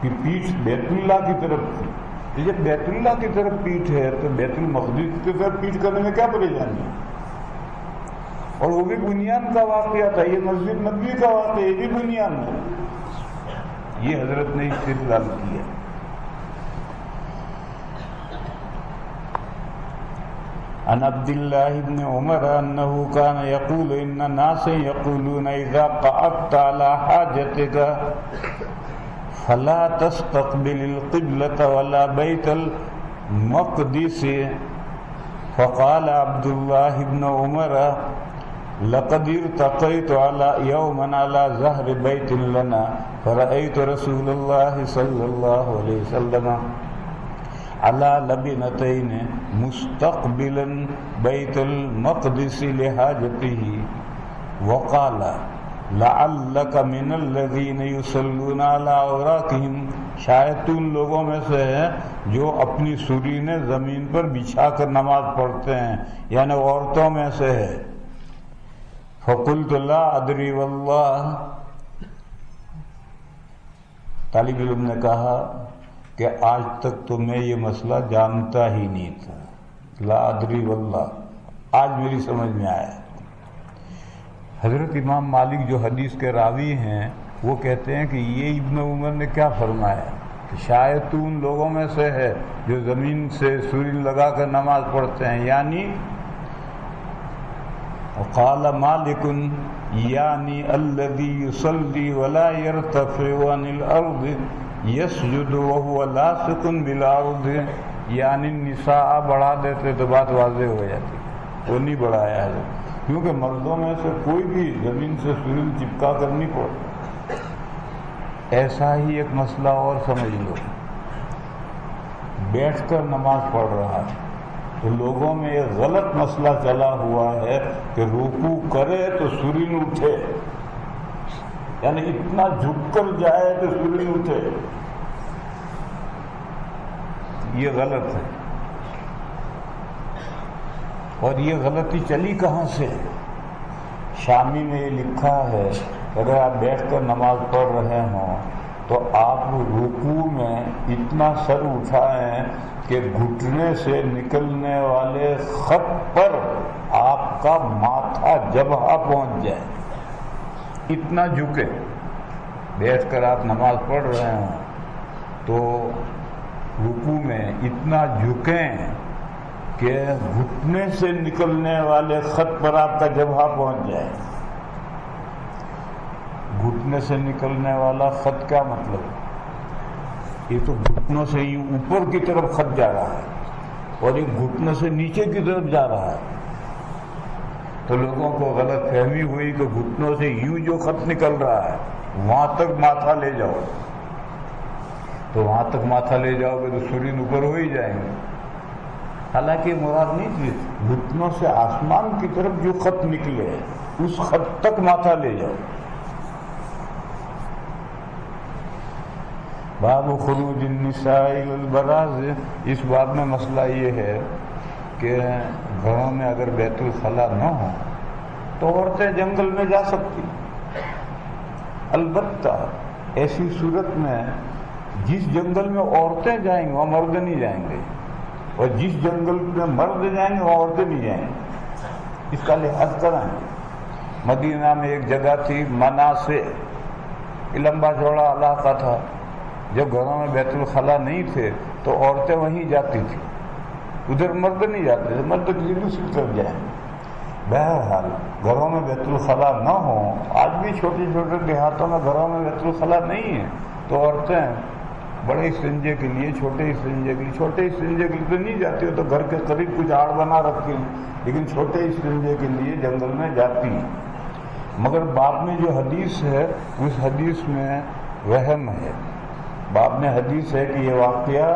کی پیٹھ بیت اللہ کی طرف تھی۔ جب بیت اللہ کی طرف پیٹھ ہے تو بیت المقدس کی طرف پیٹھ کرنے میں کیا پریشانی ہے؟ اور وہ بھی بنیان کا واقعہ تھا، یہ مسجد نبوی کا واقعہ، یہ بھی بنیان ہے۔ یہ حضرت نے استدلال کیا۔ عن عبد الله بن عمر أنه كان يقول إن الناس يقولون إذا قعدت على حاجتك فلا تستقبل القبلة ولا بيت المقدس، فقال عبد الله بن عمر لقد ارتقيت على يوما على ظهر بيت لنا فرأيت رسول الله صلى الله عليه وسلم على لبنتين مستقبلا بيت المقدس لحاجته وقال لعلك من الذين يصلون على اوراقهم، شاید تو ان لوگوں میں سے ہے جو اپنی سرینیں زمین پر بچھا کر نماز پڑھتے ہیں، یعنی عورتوں میں سے ہے۔ فقلت لا ادری واللہ، طالب علم نے کہا کہ آج تک تو میں یہ مسئلہ جانتا ہی نہیں تھا، لا ادری واللہ، آج میری سمجھ میں آیا۔ حضرت امام مالک جو حدیث کے راوی ہیں وہ کہتے ہیں کہ یہ ابن عمر نے کیا فرمایا کہ شاید تو ان لوگوں میں سے ہے جو زمین سے سوری لگا کر نماز پڑھتے ہیں، یعنی وقال مالک یعنی الذی یصلی ولا یرتفع عن الارض یسجد وهو لاصق بالارض، یعنی نساء بڑھا دیتے تو بات واضح ہو جاتی، وہ نہیں بڑھایا ہے، کیونکہ مردوں میں سے کوئی بھی زمین سے سورج چپکا کر نہیں پڑتا۔ ایسا ہی ایک مسئلہ اور سمجھ لو، بیٹھ کر نماز پڑھ رہا ہے تو لوگوں میں ایک غلط مسئلہ چلا ہوا ہے کہ رکوع کرے تو سورج اٹھے، یعنی اتنا جھک کر جائے تو سورج اٹھے، یہ غلط ہے۔ اور یہ غلطی چلی کہاں سے؟ شامی میں یہ لکھا ہے اگر آپ بیٹھ کر نماز پڑھ رہے ہوں تو آپ رکوع میں اتنا سر اٹھائیں کہ گھٹنے سے نکلنے والے خط پر آپ کا ماتھا جبہہ پہنچ جائے، اتنا جھکے. بیٹھ کر آپ نماز پڑھ رہے ہوں تو رکوع میں اتنا جھکیں کہ گھٹنے سے نکلنے والے خط پر آپ کا جبہہ پہنچ جائے. گھٹنے سے نکلنے والا خط کیا مطلب؟ یہ تو گھٹنوں سے ہی اوپر کی طرف خط جا رہا ہے اور یہ گھٹنوں سے نیچے کی طرف جا رہا ہے. تو لوگوں کو غلط فہمی ہوئی کہ گھٹنوں سے یوں جو خط نکل رہا ہے وہاں تک ماتھا لے جاؤ. تو وہاں تک ماتھا لے جاؤ گے تو سورین اوپر ہو ہی جائیں گے. حالانکہ مراد نہیں تھی، گھٹنوں سے آسمان کی طرف جو خط نکلے اس خط تک ماتھا لے جاؤ. باب خروج النساء البراز. اس باب میں مسئلہ یہ ہے کہ گھروں میں اگر بیت الخلا نہ ہو تو عورتیں جنگل میں جا سکتی، البتہ ایسی صورت میں جس جنگل میں عورتیں جائیں گے وہاں مرد نہیں جائیں گے، اور جس جنگل میں مرد جائیں گے وہاں عورتیں نہیں جائیں گے. اس کا لحاظ کریں. مدینہ میں ایک جگہ تھی مناسے، لمبا چوڑا علاقہ تھا. جب گھروں میں بیت الخلا نہیں تھے تو عورتیں وہیں جاتی تھیں، ادھر مرد نہیں جاتے تھے، مرد کسی دوسری طرف جائیں. بہرحال گھروں میں بیت الخلا نہ ہوں، آج بھی چھوٹے چھوٹے دیہاتوں میں گھروں میں بیت الخلا نہیں ہے تو عورتیں بڑے استنجے کے لیے چھوٹے استنجے کے لیے تو نہیں جاتی، تو گھر کے قریب کچھ آڑ بنا رکھتی ہیں، لیکن چھوٹے استنجے کے لیے جنگل میں جاتی ہیں. مگر باب میں جو حدیث ہے اس حدیث میں وہم ہے. باب میں حدیث ہے کہ یہ واقعہ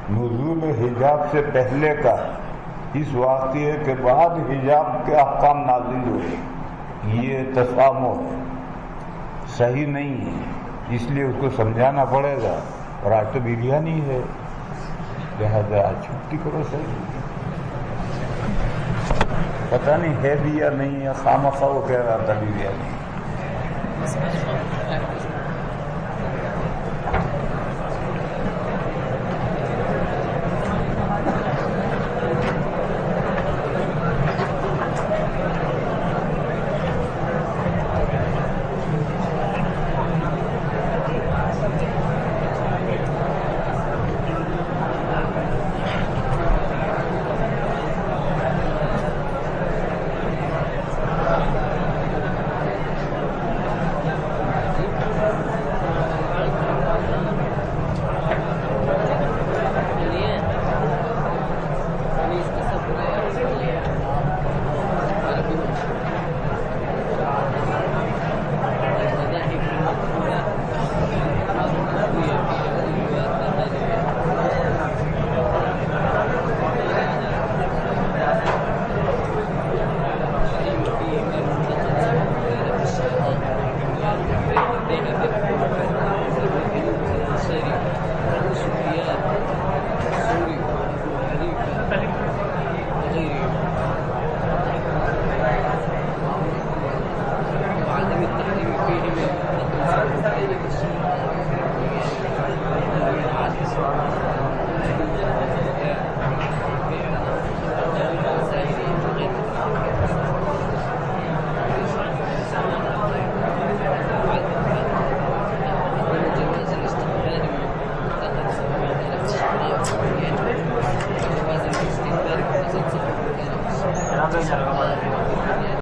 نزول حجاب سے پہلے کا ہے، اس واقعے کے بعد حجاب کے احکام نازل ہوئے. یہ تسامح ہے، صحیح نہیں ہے، اس لیے اس کو سمجھانا پڑے گا. اور آج تو بریانی ہے، لہٰذا آج چھٹی کرو. صحیح پتہ نہیں ہے بھی یا نہیں ہے، خامخواہ وہ کہہ رہا تھا بریانی. فيه من